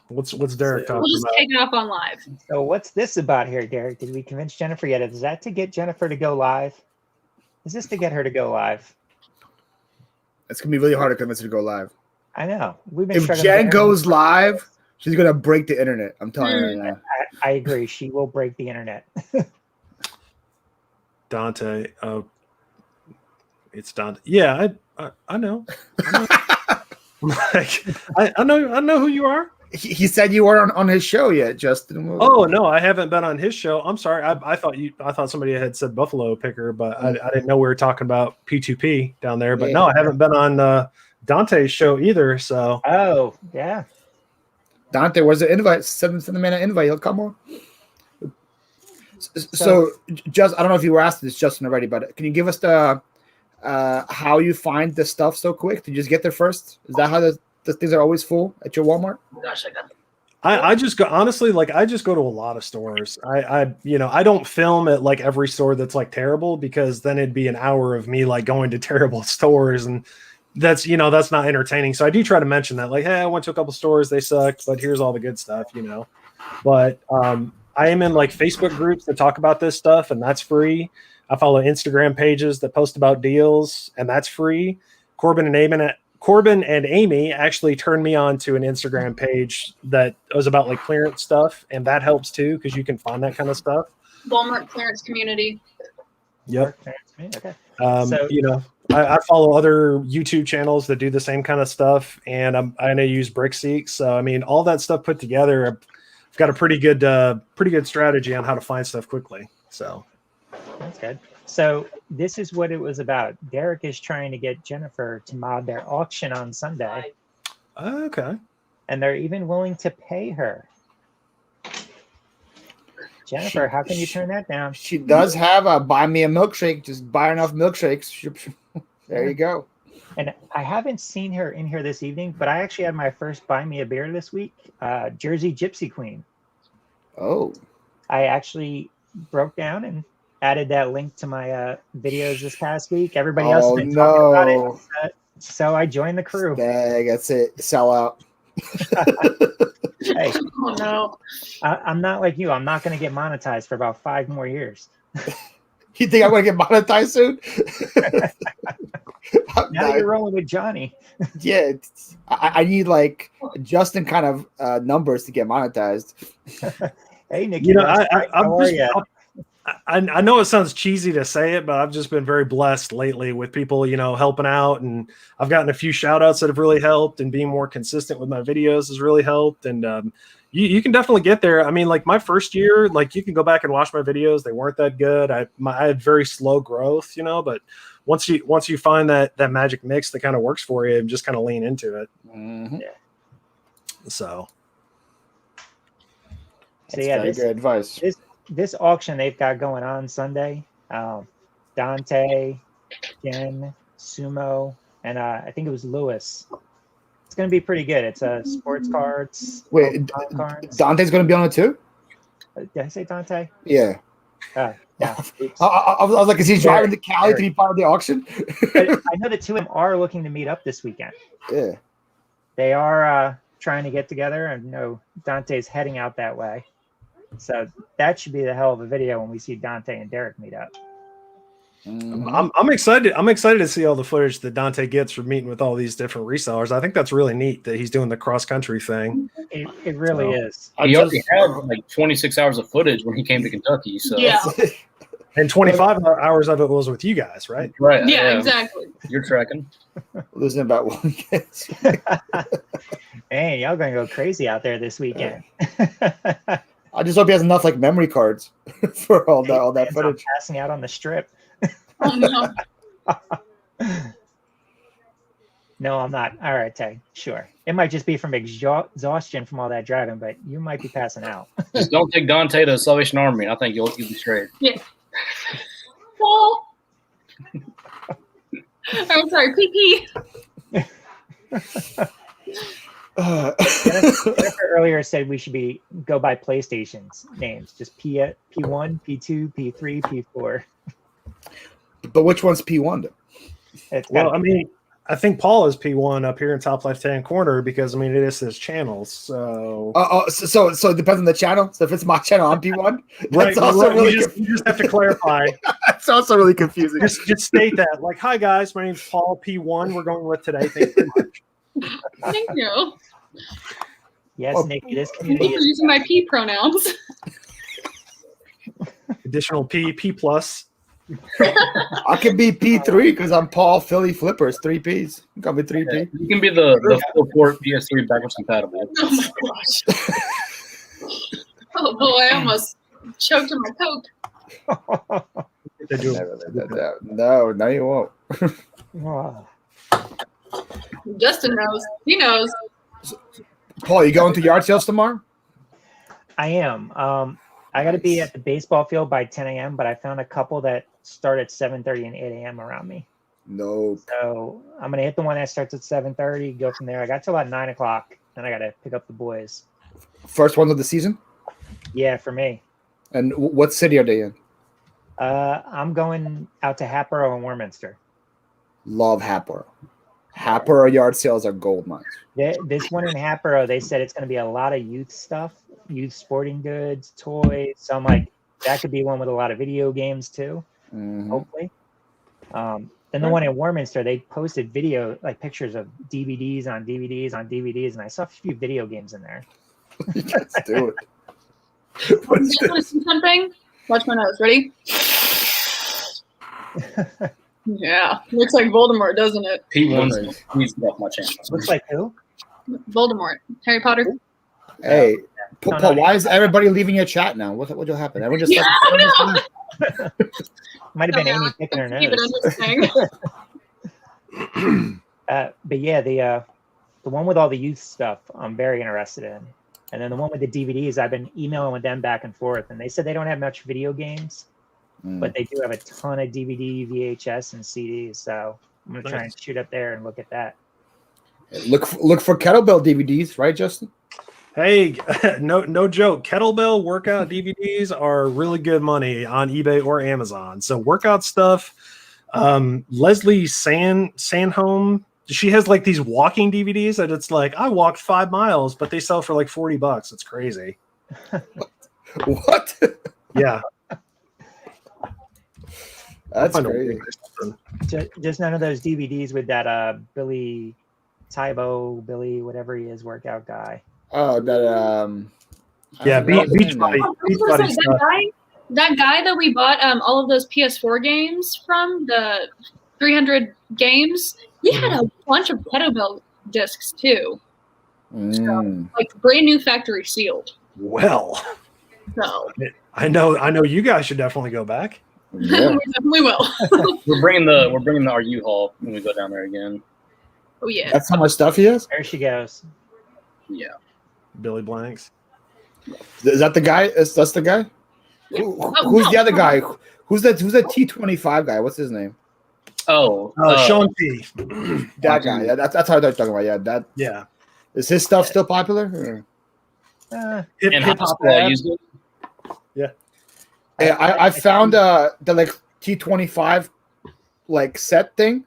What's Derek talking We'll just about? take it off on live. So what's this about here, Derek? Did we convince Jennifer yet? Is that to get Jennifer to go live? Is this to get her to go live? It's going to be really hard to convince her to go live. I know. We've been If struggling Jen with goes internet. live, she's going to break the internet. I'm telling you right now. I agree. She will break the internet. Dante. It's Dante. Yeah, I know. Like, I know who you are. He said you weren't on his show yet, Justin. Oh no, I haven't been on his show. I'm sorry. I thought somebody had said Buffalo Picker, but I didn't know we were talking about P2P down there. But no, I haven't been on Dante's show either. So Oh, yeah. Dante, where's the invite? Send the man an invite. He'll come on. So, just I don't know if you were asked this, Justin, already, but can you give us the how you find the stuff so quick? Did you just get there first? Is that how the things are always full at your Walmart? Gosh, I got I just go, honestly, like I just go to a lot of stores. I I don't film at like every store that's like terrible, because then it'd be an hour of me like going to terrible stores, and that's that's not entertaining. So I do try to mention that, like, hey, I went to a couple stores, they sucked, but here's all the good stuff, But I am in like Facebook groups that talk about this stuff, and that's free. I follow Instagram pages that post about deals, and that's free. Corbin and Amy actually turned me on to an Instagram page that was about like clearance stuff, and that helps too, because you can find that kind of stuff. Walmart clearance community. Yep. Okay. I follow other YouTube channels that do the same kind of stuff, and I know use BrickSeek. So I mean, all that stuff put together, I've got a pretty good strategy on how to find stuff quickly. So That's good. So this is what it was about. Derek is trying to get Jennifer to mod their auction on Sunday, okay. and they're even willing to pay her. Jennifer, how can you turn that down? She does have a buy me a milkshake. Just buy her enough milkshakes. There you go. And I haven't seen her in here this evening, but I actually had my first buy me a beer this week. Jersey Gypsy Queen. Oh, I actually broke down and added that link to my videos this past week. Everybody else has been talking about it, so I joined the crew. dang, that's it. Sell out. Hey, Oh no. I'm not like you. I'm not going to get monetized for about 5 more years. You think I'm going to get monetized soon? Now you're rolling with Johnny. Yeah, I need like Justin kind of numbers to get monetized. Hey, Nick. I know it sounds cheesy to say it, but I've just been very blessed lately with people, helping out, and I've gotten a few shout outs that have really helped, and being more consistent with my videos has really helped. And you can definitely get there. I mean, like my first year, like you can go back and watch my videos. They weren't that good. I had very slow growth, but once you find that magic mix that kind of works for you, and just kind of lean into it. Mm-hmm. Yeah. So yeah, very good advice. This auction they've got going on Sunday, Dante, Jen, Sumo, and I think it was Lewis. It's going to be pretty good. It's sports cards. Wait, cards. Dante's going to be on it too? Did I say Dante? Yeah. Yeah. I was like, is he driving to Cali to be part of the auction? I know the two of them are looking to meet up this weekend. Yeah. They are trying to get together, and Dante's heading out that way. So that should be the hell of a video when we see Dante and Derek meet up. I'm excited. I'm excited to see all the footage that Dante gets from meeting with all these different resellers. I think that's really neat that he's doing the cross country thing. It really is. He already had like 26 hours of footage when he came to Kentucky. So Yeah. And 25 hours of it was with you guys, right? Right. Yeah, exactly. You're tracking. Losing about one guess. Man, y'all gonna go crazy out there this weekend. I just hope he has enough like memory cards for all that footage. Passing out on the strip. Oh no. No, I'm not. All right, Tay. Sure. It might just be from exhaustion from all that driving, but you might be passing out. Just don't take Dante to Salvation Army. I think you'll be straight. Yeah. Well, I'm sorry, PP. Jennifer earlier said we should go by PlayStation's names, just P1, P2, P3, P4. But which one's P1? Well, I mean, I think Paul is P1 up here in top left-hand corner because, I mean, it is his channel. So, so it depends on the channel. So if it's my channel, I'm P1. Right. That's also really you just have to clarify. That's also really confusing. Just state that. Like, hi, guys. My name's Paul P1. We're going with today. Thank you very much. Thank you. Yes, Nikki, this Thank you community for is using my P pronouns. Additional P plus. I can be P3 because I'm Paul Philly Flippers, 3 Ps. You can be 3P. You can be the full port PS3 backwards compatible. Oh my gosh. Oh boy, I almost choked on my Coke. No, you won't. Wow. Justin knows. He knows. Paul, you going to yard sales tomorrow? I am. I got to be at the baseball field by 10 a.m., but I found a couple that start at 7:30 and 8 a.m. around me. No. So I'm going to hit the one that starts at 7:30, go from there. I got till about 9 o'clock, then I got to pick up the boys. First one of the season? Yeah, for me. And what city are they in? I'm going out to Hatboro and Warminster. Love Hatboro. Hatboro yard sales are gold mines. This one in Hatboro, they said it's going to be a lot of youth stuff, youth sporting goods, toys. So I'm like, that could be one with a lot of video games too, hopefully. Then the one in Warminster, they posted video, like pictures of DVDs on DVDs on DVDs, and I saw a few video games in there. Let's do it. You guys want to see something? Watch my nose. Ready? Yeah. Looks like Voldemort, doesn't it? Pete wants to please get off my channel. Looks like who? Voldemort. Harry Potter. Hey, No, Paul, no, why is everybody leaving your chat now? What will happen? Everyone just Yeah, I know. Might have been Oh, Amy yeah. picking her Keep it nose. interesting. But yeah, the one with all the youth stuff, I'm very interested in. And then the one with the DVDs, I've been emailing with them back and forth, and they said they don't have much video games, but they do have a ton of DVD, VHS, and CDs. So I'm gonna try and shoot up there and look at that. Look for kettlebell DVDs, right, Justin? Hey, no joke. Kettlebell workout DVDs are really good money on eBay or Amazon. So workout stuff. Leslie Sandholm, she has like these walking DVDs that it's like I walked 5 miles, but they sell for like $40. It's crazy. What? Yeah, That's I'll find a crazy. link or something. Just none of those DVDs with that Billy whatever he is, workout guy. Oh, that Yeah, Beachbody. I was gonna say, that guy that we bought all of those PS4 games from, the 300 games, he had a bunch of kettlebell discs too. Like brand new factory sealed. Well, So I know you guys should definitely go back. Yeah. we definitely will. We're bringing the our U-Haul when we go down there again. Oh yeah. That's how much stuff he has? There she goes. Yeah. Billy Blanks. Is that the guy? That's the guy? Who's the other guy? Who's that T25 guy? What's his name? Oh, Sean P. That guy. Yeah, that's how they're talking about. Yeah, that Yeah. is his stuff still popular? in high Hip-hop school I ad. used it. Yeah, I found the like T25 like set thing.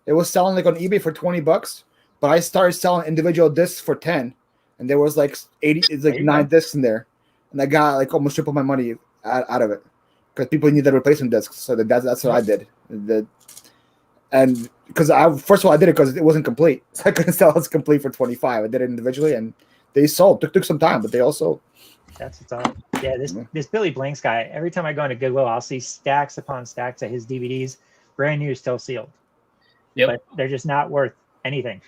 It was selling like on eBay for $20, but I started selling individual discs for 10, and there was like 80. It's like 9 discs in there, and I got like almost triple my money out of it because people needed replacement discs. So that's what I did. And because first of all I did it because it wasn't complete, so I couldn't sell it complete for 25. I did it individually, and they sold. Took some time, but they all sold. That's what's up. Yeah, this Billy Blanks guy, every time I go into Goodwill, I'll see stacks upon stacks of his DVDs, brand new, still sealed. Yep. But they're just not worth anything.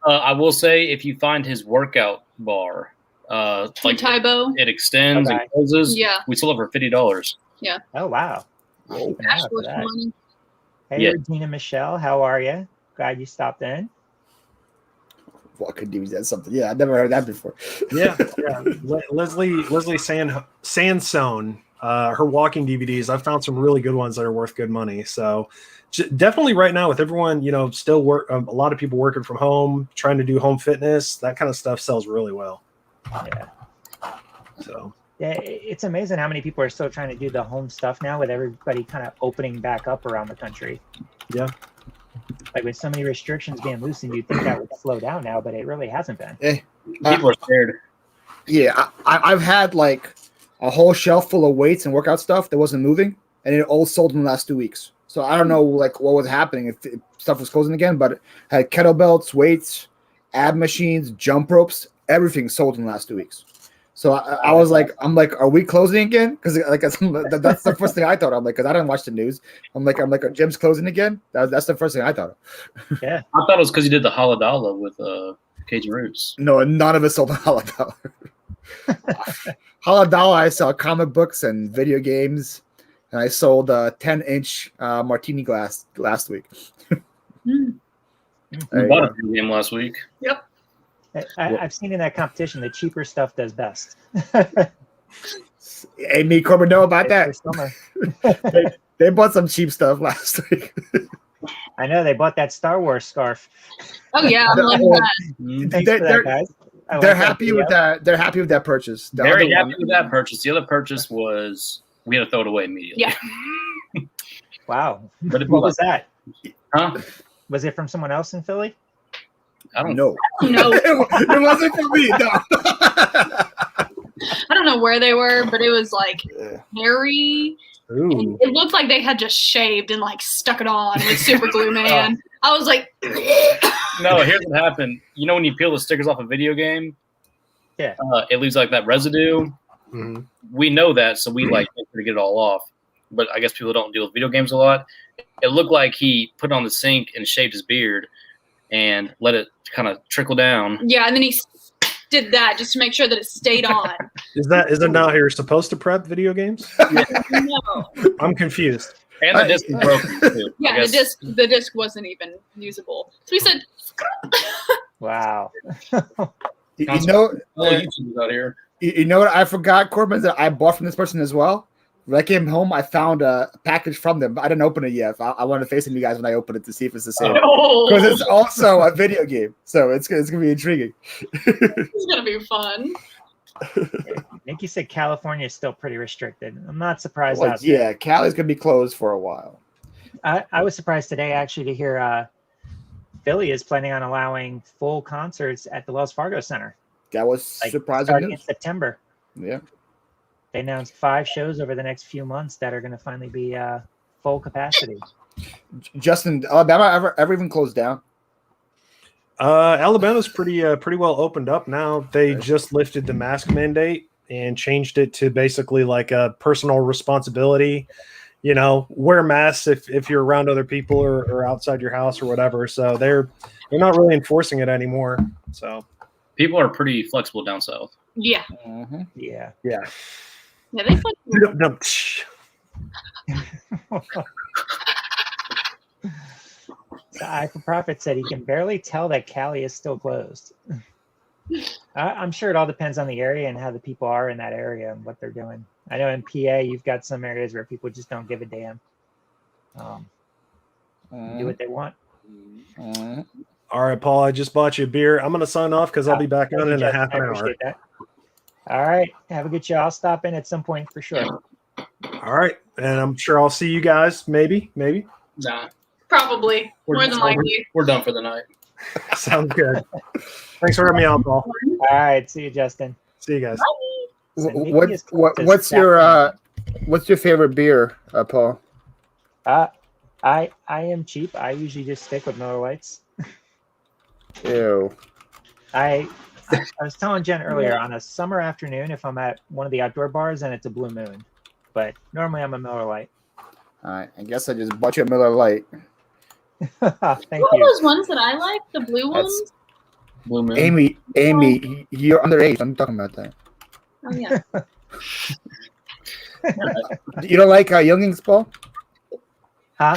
I will say if you find his workout bar, like Tybo. it extends Okay. and closes. Yeah. We sold it for $50. Oh, wow. Whoa. Keep an eye out Ash for was that. money. Hey, Yeah. Regina Michelle, how are you? Glad you stopped in. What could do that something? Yeah, I've never heard that before. Yeah. Leslie Sandstone, her walking DVDs. I've found some really good ones that are worth good money. So definitely right now with everyone, still work. A lot of people working from home, trying to do home fitness. That kind of stuff sells really well. Yeah. So Yeah, it's amazing how many people are still trying to do the home stuff now with everybody kind of opening back up around the country. Yeah. Like with so many restrictions being loosened, you'd think that would slow down now, but it really hasn't been. People are scared. Yeah, I've had like a whole shelf full of weights and workout stuff that wasn't moving, and it all sold in the last 2 weeks. So I don't know like what was happening if stuff was closing again, but I had kettlebells, weights, ab machines, jump ropes, everything sold in the last 2 weeks. So I was like, are we closing again? Because like that's the first thing I thought. I'm like, because I didn't watch the news. I'm like, are gyms closing again? That's the first thing I thought of. Yeah. I thought it was because you did the Haladala with Cajun Roots. No, none of it sold Haladala. Haladala, I sell comic books and video games, and I sold a 10-inch martini glass last week. We bought a video game last week. Yep. I've seen in that competition the cheaper stuff does best. Hey, me, Corbin, know about For that? summer. They bought some cheap stuff last week. I know they bought that Star Wars scarf. Oh yeah, I'm loving that. Thanks for that, guys. I They're like that happy with video. that. They're happy with that purchase. The Very other happy one- with that purchase. The other purchase was we had to throw it away immediately. Yeah. Wow. But if What you was that? Huh? Was it from someone else in Philly? I don't No, No, it wasn't for me. No. I don't know where they were, but it was like hairy. Ooh. It looked like they had just shaved and like stuck it on with super glue, man. I was like, No, here's what happened. You know when you peel the stickers off a video game? Yeah. It leaves like that residue. Mhm. We know that, so we like make sure to get it all off. But I guess people don't deal with video games a lot. It looked like he put it on the sink and shaved his beard and let it kind of trickle down. yeah, and then he did that just to make sure that it stayed on. Is it not how you're supposed to prep video games? No. I'm confused. And the disc is broken too. I Yeah, guess. the disc wasn't even usable. So we said, Wow. You know, All YouTubers out here. you know what I forgot, Corbin, that I bought from this person as well. When I came home, I found a package from them, but I didn't open it yet. I want to FaceTime you guys when I open it to see if it's the same. Because it's also a video game, so it's gonna be intriguing. it's gonna be fun. Nick, you said California is still pretty restricted. I'm not surprised. Like, out there. yeah, Cali's gonna be closed for a while. I was surprised today actually to hear Philly is planning on allowing full concerts at the Wells Fargo Center. That was Like, surprising starting in news. September. Yeah. They announced 5 shows over the next few months that are going to finally be full capacity. Justin, Alabama ever even closed down? Alabama's pretty well opened up now. They just lifted the mask mandate and changed it to basically like a personal responsibility. You know, wear masks if you're around other people or outside your house or whatever. So they're not really enforcing it anymore. So People are pretty flexible down south. Yeah. Mm-hmm. Yeah. Yeah, they put So I for Profit said he can barely tell that Cali is still closed. I'm sure it all depends on the area and how the people are in that area and what they're doing. I know in PA you've got some areas where people just don't give a damn. Do what they want. all right, Paul, I just bought you a beer. I'm gonna sign off because I'll be back on in a half I an hour. appreciate that. All right. Have a good show. I'll stop in at some point for sure. All right, and I'm sure I'll see you guys. Maybe. Nah, probably more than likely. we're done for the night. Sounds good. Thanks for having me on, Paul. All right. See you, Justin. See you guys. What's your favorite beer, Paul? I am cheap. I usually just stick with Miller Lights. Ew. I was telling Jen earlier, on a summer afternoon, if I'm at one of the outdoor bars and it's a Blue Moon, but normally I'm a Miller Light. All right, I guess I just bought you a Miller Light. Thank What are you. those ones that I like? The blue ones? Blue Moon. Amy, you're underage. I'm talking about that. Oh yeah. You don't like Younglings, Paul? Huh?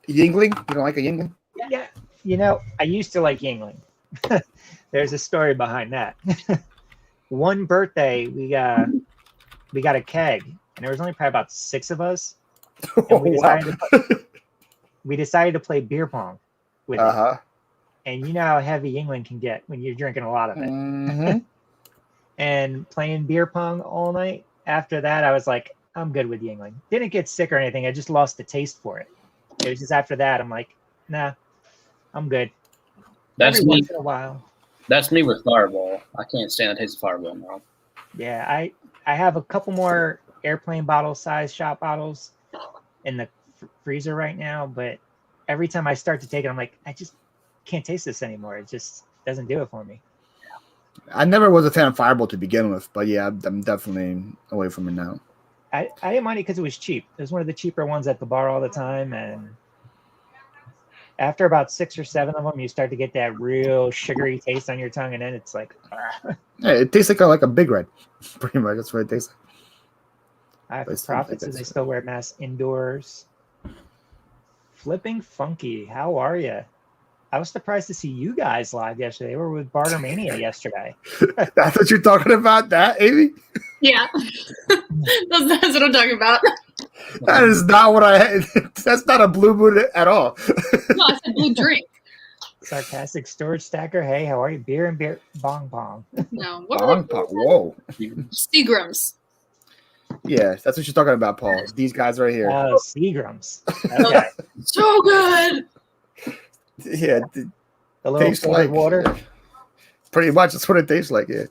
Yingling? You don't like a Yingling? Yeah. You know, I used to like Yingling. There's a story behind that. One birthday, we got a keg, and there was only probably about 6 of us. And we decided to play beer pong with it. And you know how heavy Yingling can get when you're drinking a lot of it. Mm-hmm. And playing beer pong all night. After that, I was like, I'm good with Yingling. Didn't get sick or anything. I just lost the taste for it. It was just after that, I'm like, nah, I'm good. That's Every me. once in a while. That's me with Fireball. I can't stand the taste of Fireball now. Yeah, I have a couple more airplane bottle size shot bottles in the freezer right now, but every time I start to take it, I'm like, I just can't taste this anymore. It just doesn't do it for me. I never was a fan of Fireball to begin with, but yeah, I'm definitely away from it now. I didn't mind it because it was cheap. It was one of the cheaper ones at the bar all the time, and after about 6 or 7 of them, you start to get that real sugary taste on your tongue, and then it's like, Yeah, it tastes like a Big Red, pretty much. That's what it tastes like. I But have it's not profits like as they that's- still wear masks indoors. Flipping Funky, how are you? I was surprised to see you guys live yesterday. They were with Bartermania yesterday. That's what you're talking about, that, Amy? Yeah. That's what I'm talking about. That is not what I. That's not a blue moon at all. No, I said blue drink. Sarcastic storage stacker. Hey, how are you? Beer and beer bong bong. No. What Bong are pop. Whoa. they? Seagrams. Yeah, that's what you're talking about, Paul. These guys right here. Oh, Seagrams. Okay. So good. Yeah, The little tastes flavored like water. pretty much. That's what it tastes like. Yeah.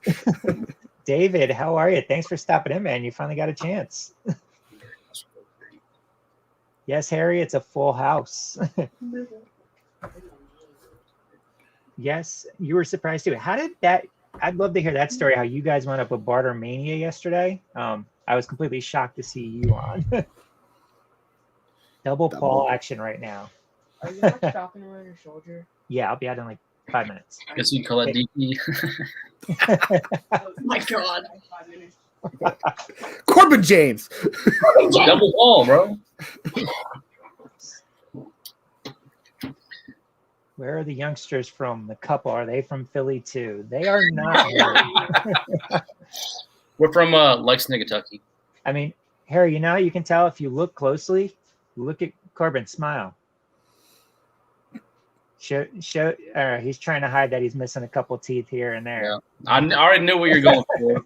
David, how are you? Thanks for stopping in, man. You finally got a chance. Yes, Harry, it's a full house. Yes, you were surprised too. How did that? I'd love to hear that story. How you guys went up with Bartermania yesterday. I was completely shocked to see you on. Double Paul action right now. Are you not stopping on your shoulder? Yeah, I'll be out in like 5 minutes. Guess you call that DP. Oh my God. 5 minutes. Corbin James. Double ball, bro. Where are the youngsters from? The couple, are they from Philly too? They are not. We're from Lexington, Kentucky. I mean, Harry, you know how you can tell if you look closely? Look at Corbin, smile. He's trying to hide that he's missing a couple teeth here and there. Yeah. I already knew what you're going for.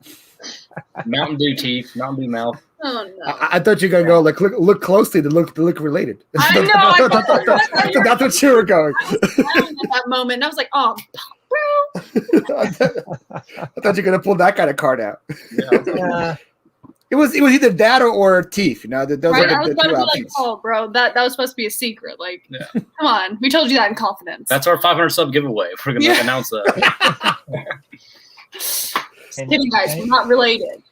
Mountain Dew teeth, Mountain Dew mouth. Oh no. I thought you were gonna go like look closely to look related. I know. I That's what you were going. was smiling at that moment, and I was like, "Oh, bro." I thought you were gonna pull that kind of card out. Yeah. It was either that or teeth. You know, those Right? I are was the about to two be like, options. "Oh, bro, that was supposed to be a secret." Like, Yeah. come on, we told you that in confidence. That's our 500 sub giveaway. If we're gonna Yeah. announce that. And, kidding, guys. We're not related.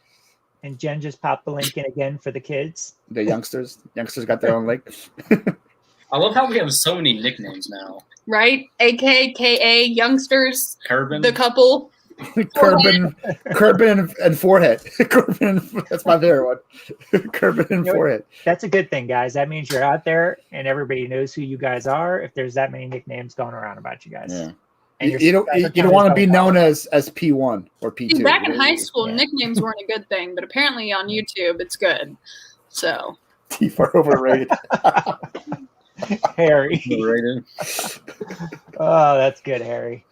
and Jen just popped the link in again for the kids. The youngsters got their own link. I love how we have so many nicknames now. Right? AKA youngsters, Kerbin. the couple. Corbin and forehead. That's my favorite one. Corbin and You know, forehead. That's a good thing, guys. That means you're out there and everybody knows who you guys are. If there's that many nicknames going around about you guys. Yeah. And You don't want to be known as P1 or P2. See, back in high school, Yeah. nicknames weren't a good thing, but apparently on YouTube, it's good. So Teeth are overrated. Harry. Overrated. Oh, that's good, Harry.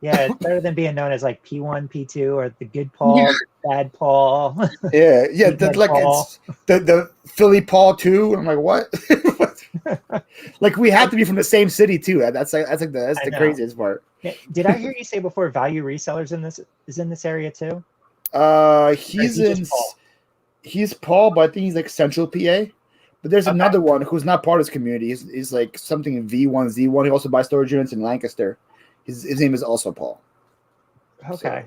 Yeah, it's better than being known as like P1, P2, or the good Paul, Yeah. the bad Paul. Yeah. Good Like Paul. it's the Philly Paul too. I'm like, what? Like we have to be from the same city too. That's I the know. craziest part. Did I hear you say before Value Resellers is in this area too? He's Or is he in. just Paul? He's Paul, but I think he's like Central PA. But there's Okay. another one who's not part of this community. He's like something in V1, Z1. He also buys storage units in Lancaster. His name is also Paul. Okay.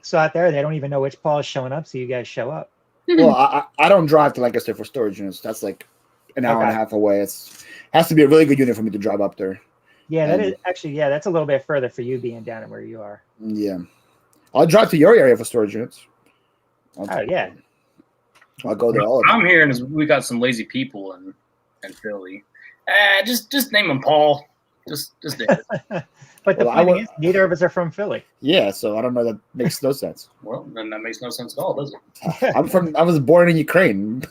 So out there, they don't even know which Paul is showing up, so you guys show up. Well, I don't drive to Lancaster for storage units. That's like an hour and a Okay. half away. Has to be a really good unit for me to drive up there. Yeah, that And- is actually, yeah, that's a little bit further for you being down where you are. Yeah, I'll drive to your area for storage units. Oh, yeah. I'll go there all the time. I'm hearing is we got some lazy people in Philly. Just name him Paul. Just name it. But the Well, I point would- is, neither of us are from Philly. Yeah, so I don't know. That makes no sense. Well, then that makes no sense at all, does it? I was born in Ukraine.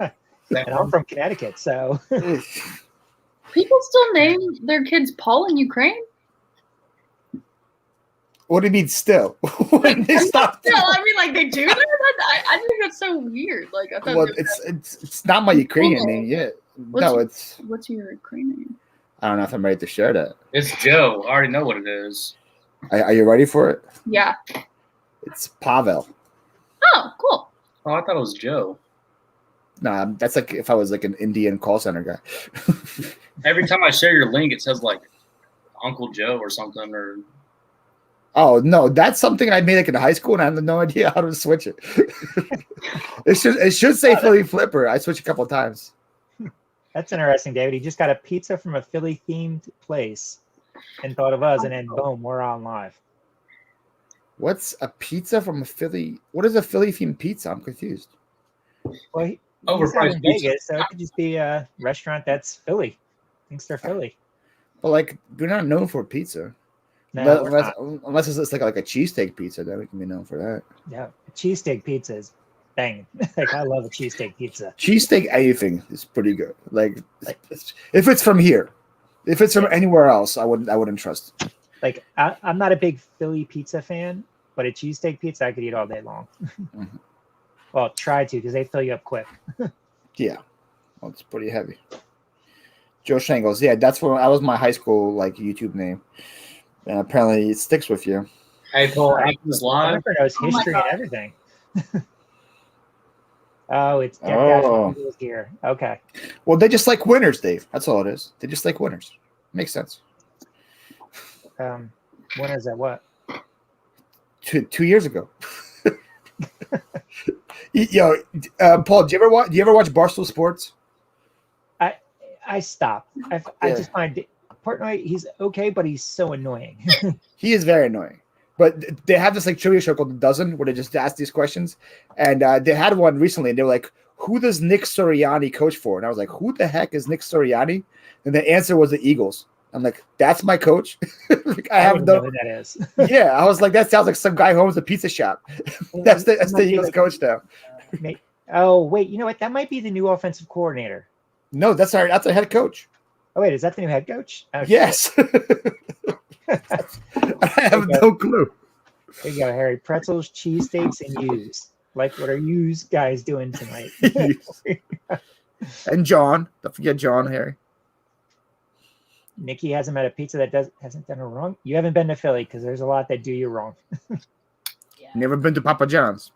And I'm from Connecticut, so people still name their kids Paul in Ukraine? What do you mean still? When they stopped. No, I mean, like they do that? I think that's so weird. Like, I thought Well, it's not my Ukrainian name yet. No, it's what's your Ukrainian name? I don't know if I'm ready to share that. It's Joe. I already know what it is. Are you ready for it? Yeah. It's Pavel. Oh, cool. Oh, I thought it was Joe. Nah, that's like if I was like an Indian call center guy. Every time I share your link, it says like Uncle Joe or something. Or Oh no, that's something I made like in high school, and I have no idea how to switch it. It should say Philly Flipper. I switched a couple of times. that's interesting, David. He just got a pizza from a Philly themed place and thought of us, and then boom, we're on live. What's a pizza from a Philly? What is a Philly themed pizza? I'm confused. Well, He's out in Overpriced pizza. Vegas, so it could just be a restaurant that's Philly. Thinks they're Philly. But like, we're not known for pizza. No, we're unless, not. unless it's like a cheesesteak pizza, then we can be known for that. Yeah, cheesesteak pizza is banging. Like I love a cheesesteak pizza. Cheesesteak anything is pretty good. Like if it's from here, if it's from anywhere else, I wouldn't trust. Like I'm not a big Philly pizza fan, but a cheesesteak pizza I could eat all day long. Mhm. Well, try to because they fill you up quick. Yeah, well, it's pretty heavy. Joe Shangles, yeah, that was my high school like YouTube name, and apparently it sticks with you. Hey, Paul, after this live, Jennifer knows Oh my history and God. everything. Oh, it's decked Oh. out Eagles gear. Okay. Well, they just like winners, Dave. That's all it is. They just like winners. Makes sense. When is that? What? 2 years ago. Yo, Paul, do you ever watch Barstool Sports? I stopped. I Yeah. just find Portnoy. He's okay, but he's so annoying. He is very annoying. But they have this like trivia show called The Dozen where they just ask these questions. And they had one recently and they were like, who does Nick Sirianni coach for? And I was like, who the heck is Nick Sirianni? And the answer was the Eagles. I'm like, that's my coach? Like, I have don't know no. who that is. Yeah, I was like, that sounds like some guy who owns a pizza shop. That's the Eagles coach now. Oh wait, you know what? That might be the new offensive coordinator. No, that's our head coach. Oh wait, is that the new head coach? Oh, shit. Yes. I have no clue. There you go, Harry. Pretzels, cheesesteaks, and yous. Like, what are yous guys doing tonight? And John. Don't forget John, Harry. Nikki hasn't met a pizza that hasn't done her wrong. You haven't been to Philly because there's a lot that do you wrong. Yeah. Never been to Papa John's.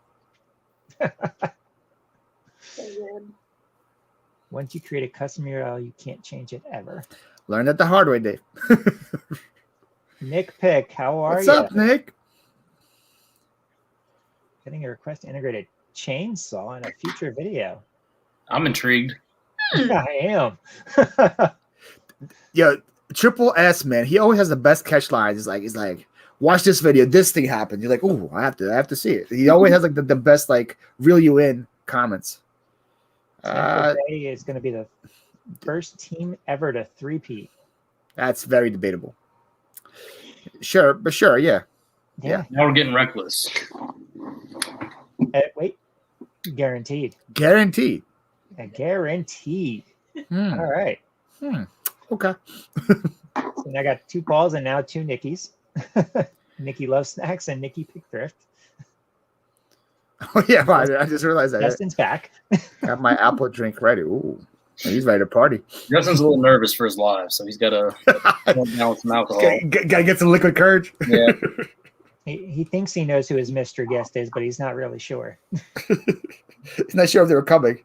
So good. Once you create a custom URL, you can't change it ever. Learned that the hard way, Dave. Nick Pick, how are What's you? up, Nick? Getting a request to integrate a chainsaw in a future video. I'm intrigued. I am. Yeah, Triple S, man. He always has the best catch lines. He's like, watch this video. This thing happened. You're like, oh, I have to see it. He always has like the best like reel you in comments. Tampa Bay is going to be the first team ever to three-peat. That's very debatable. Sure, yeah. Yeah. Now we're getting reckless. Wait. Guaranteed. Guaranteed. Guaranteed. Hmm. All right. Okay. So I got 2 Pauls and now 2 Nickies. Nikki Loves Snacks and Nikki Pick Thrift. Oh yeah, I just realized that. Justin's back. Got my apple drink ready. Ooh, he's ready to party. Justin's a little nervous for his live, so he's got to down with some alcohol. Gotta get some liquid courage. Yeah. He thinks he knows who his mystery guest is, but he's not really sure. He's not sure if they were coming.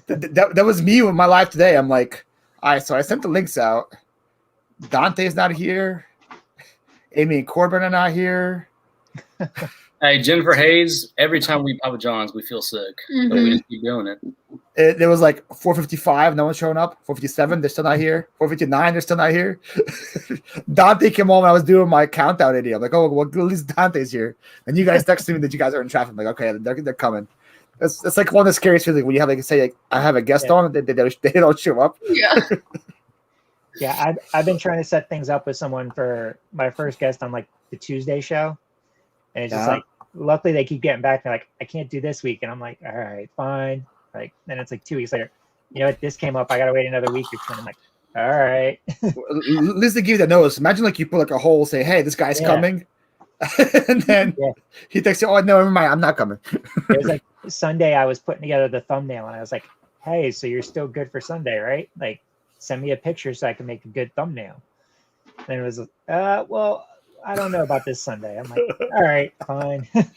That was me with my live today. I'm like, all right, so I sent the links out. Dante's not here. Amy and Corbin are not here. Hey, Jennifer Hayes, every time we eat Papa John's, we feel sick. But we just keep doing it. There was like 4:55, no one's showing up. 4:57, they're still not here. 4:59, they're still not here. Dante came home and I was doing my countdown idiot. I'm like, oh, well, at least Dante's here. And you guys texted me that you guys are in traffic. I'm like, okay, they're coming. It's like one of the scariest feelings when you have like say like I have a guest on, they don't show up. Yeah. Yeah, I've been trying to set things up with someone for my first guest on like the Tuesday show. And it's just like, luckily they keep getting back. They're like, I can't do this week. And I'm like, all right, fine. Like, then it's like 2 weeks later. You know what? This came up. I got to wait another week or two. And I'm like, all right. At least they give you that notice. Imagine like you put like a whole say, hey, this guy's coming. And then he texts you, oh, no, never mind. I'm not coming. It was like Sunday I was putting together the thumbnail and I was like, hey, so you're still good for Sunday, right? Like, send me a picture so I can make a good thumbnail. And it was, well, I don't know about this Sunday. I'm like, all right, fine. Man.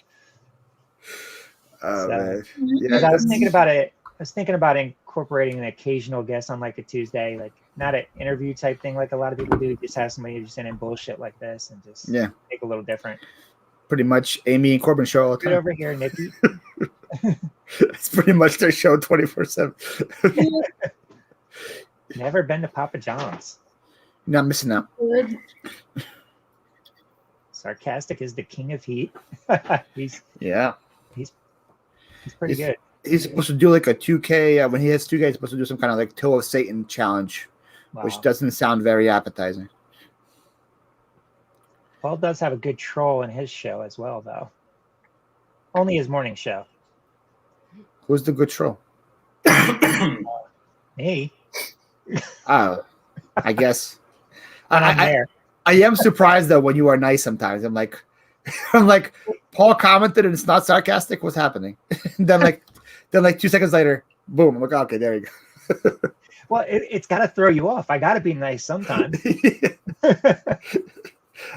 I was thinking about it. I was thinking about incorporating an occasional guest on like a Tuesday, like not an interview type thing like a lot of people do. Just have somebody just in bullshit like this and just make a little different. Pretty much Amy and Corbin show all the Get time. over here, Nikki. It's pretty much their show 24/7. Never been to Papa John's. You're not missing out. Good. Sarcastic is the king of heat. He's pretty good. he's supposed to do like a 2K. When he has 2K, he's supposed to do some kind of like Toe of Satan challenge, which Wow. doesn't sound very appetizing. Paul does have a good troll in his show as well, though. Only his morning show. Who's the good troll? Me. Oh, I guess. When I'm there. I am surprised though when you are nice sometimes. I'm like, Paul commented and it's not sarcastic. What's happening? then like 2 seconds later, boom. I'm like, okay, there you go. Well, it's got to throw you off. I got to be nice sometimes.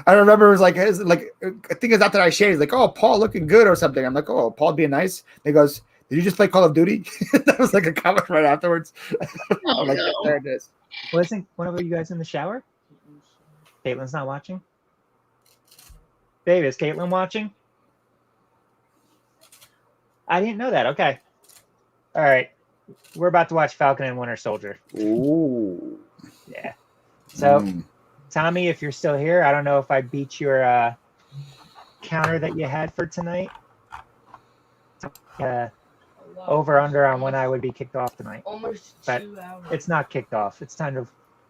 I remember it was like, I think it's after I shared. He's like, oh, Paul looking good or something. I'm like, oh, Paul being nice. And he goes, did you just play Call of Duty? That was like a comment right afterwards. Oh, I'm like, no. there it is. Well, isn't one of you guys in the shower? Caitlin's not watching? Babe, is Caitlin watching? I didn't know that. Okay. All right. We're about to watch Falcon and Winter Soldier. Ooh. Yeah. So, Mm. Tommy, if you're still here, I don't know if I beat your counter that you had for tonight. Over under on when I would be kicked off tonight. Almost But 2 hours. It's not kicked off. It's time to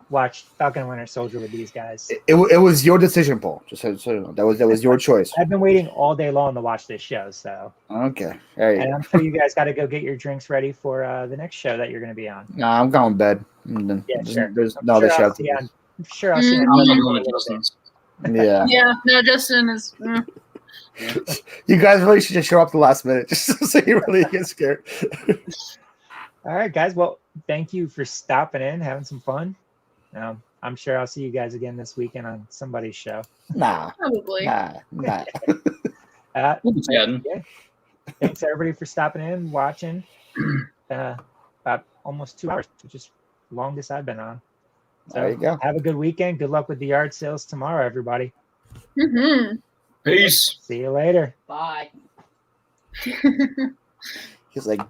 watch Falcon and Winter Soldier with these guys. It was your decision, Paul. Just so you know, that was your choice. I've been waiting all day long to watch this show, so. Okay. There you And go. I'm sure you guys got to go get your drinks ready for the next show that you're going to be on. Nah, I'm going to bed. Yeah, sure. There's I'm no other sure show. I'll see I'm sure I'll see you. Mhm. I'm in a going little to bit. Justin's. Yeah. Yeah, no, Justin is. You guys really should just show up the last minute just so you really get scared. All right, guys. Well, thank you for stopping in, having some fun. I'm sure I'll see you guys again this weekend on somebody's show. Nah. Probably. Nah. We'll be chatting. Yeah. Thanks everybody for stopping in, watching. About almost 2 hours, which is the longest I've been on. So There you go. have a good weekend. Good luck with the yard sales tomorrow, everybody. Mm-hmm. Peace. See you later. Bye. He's like, get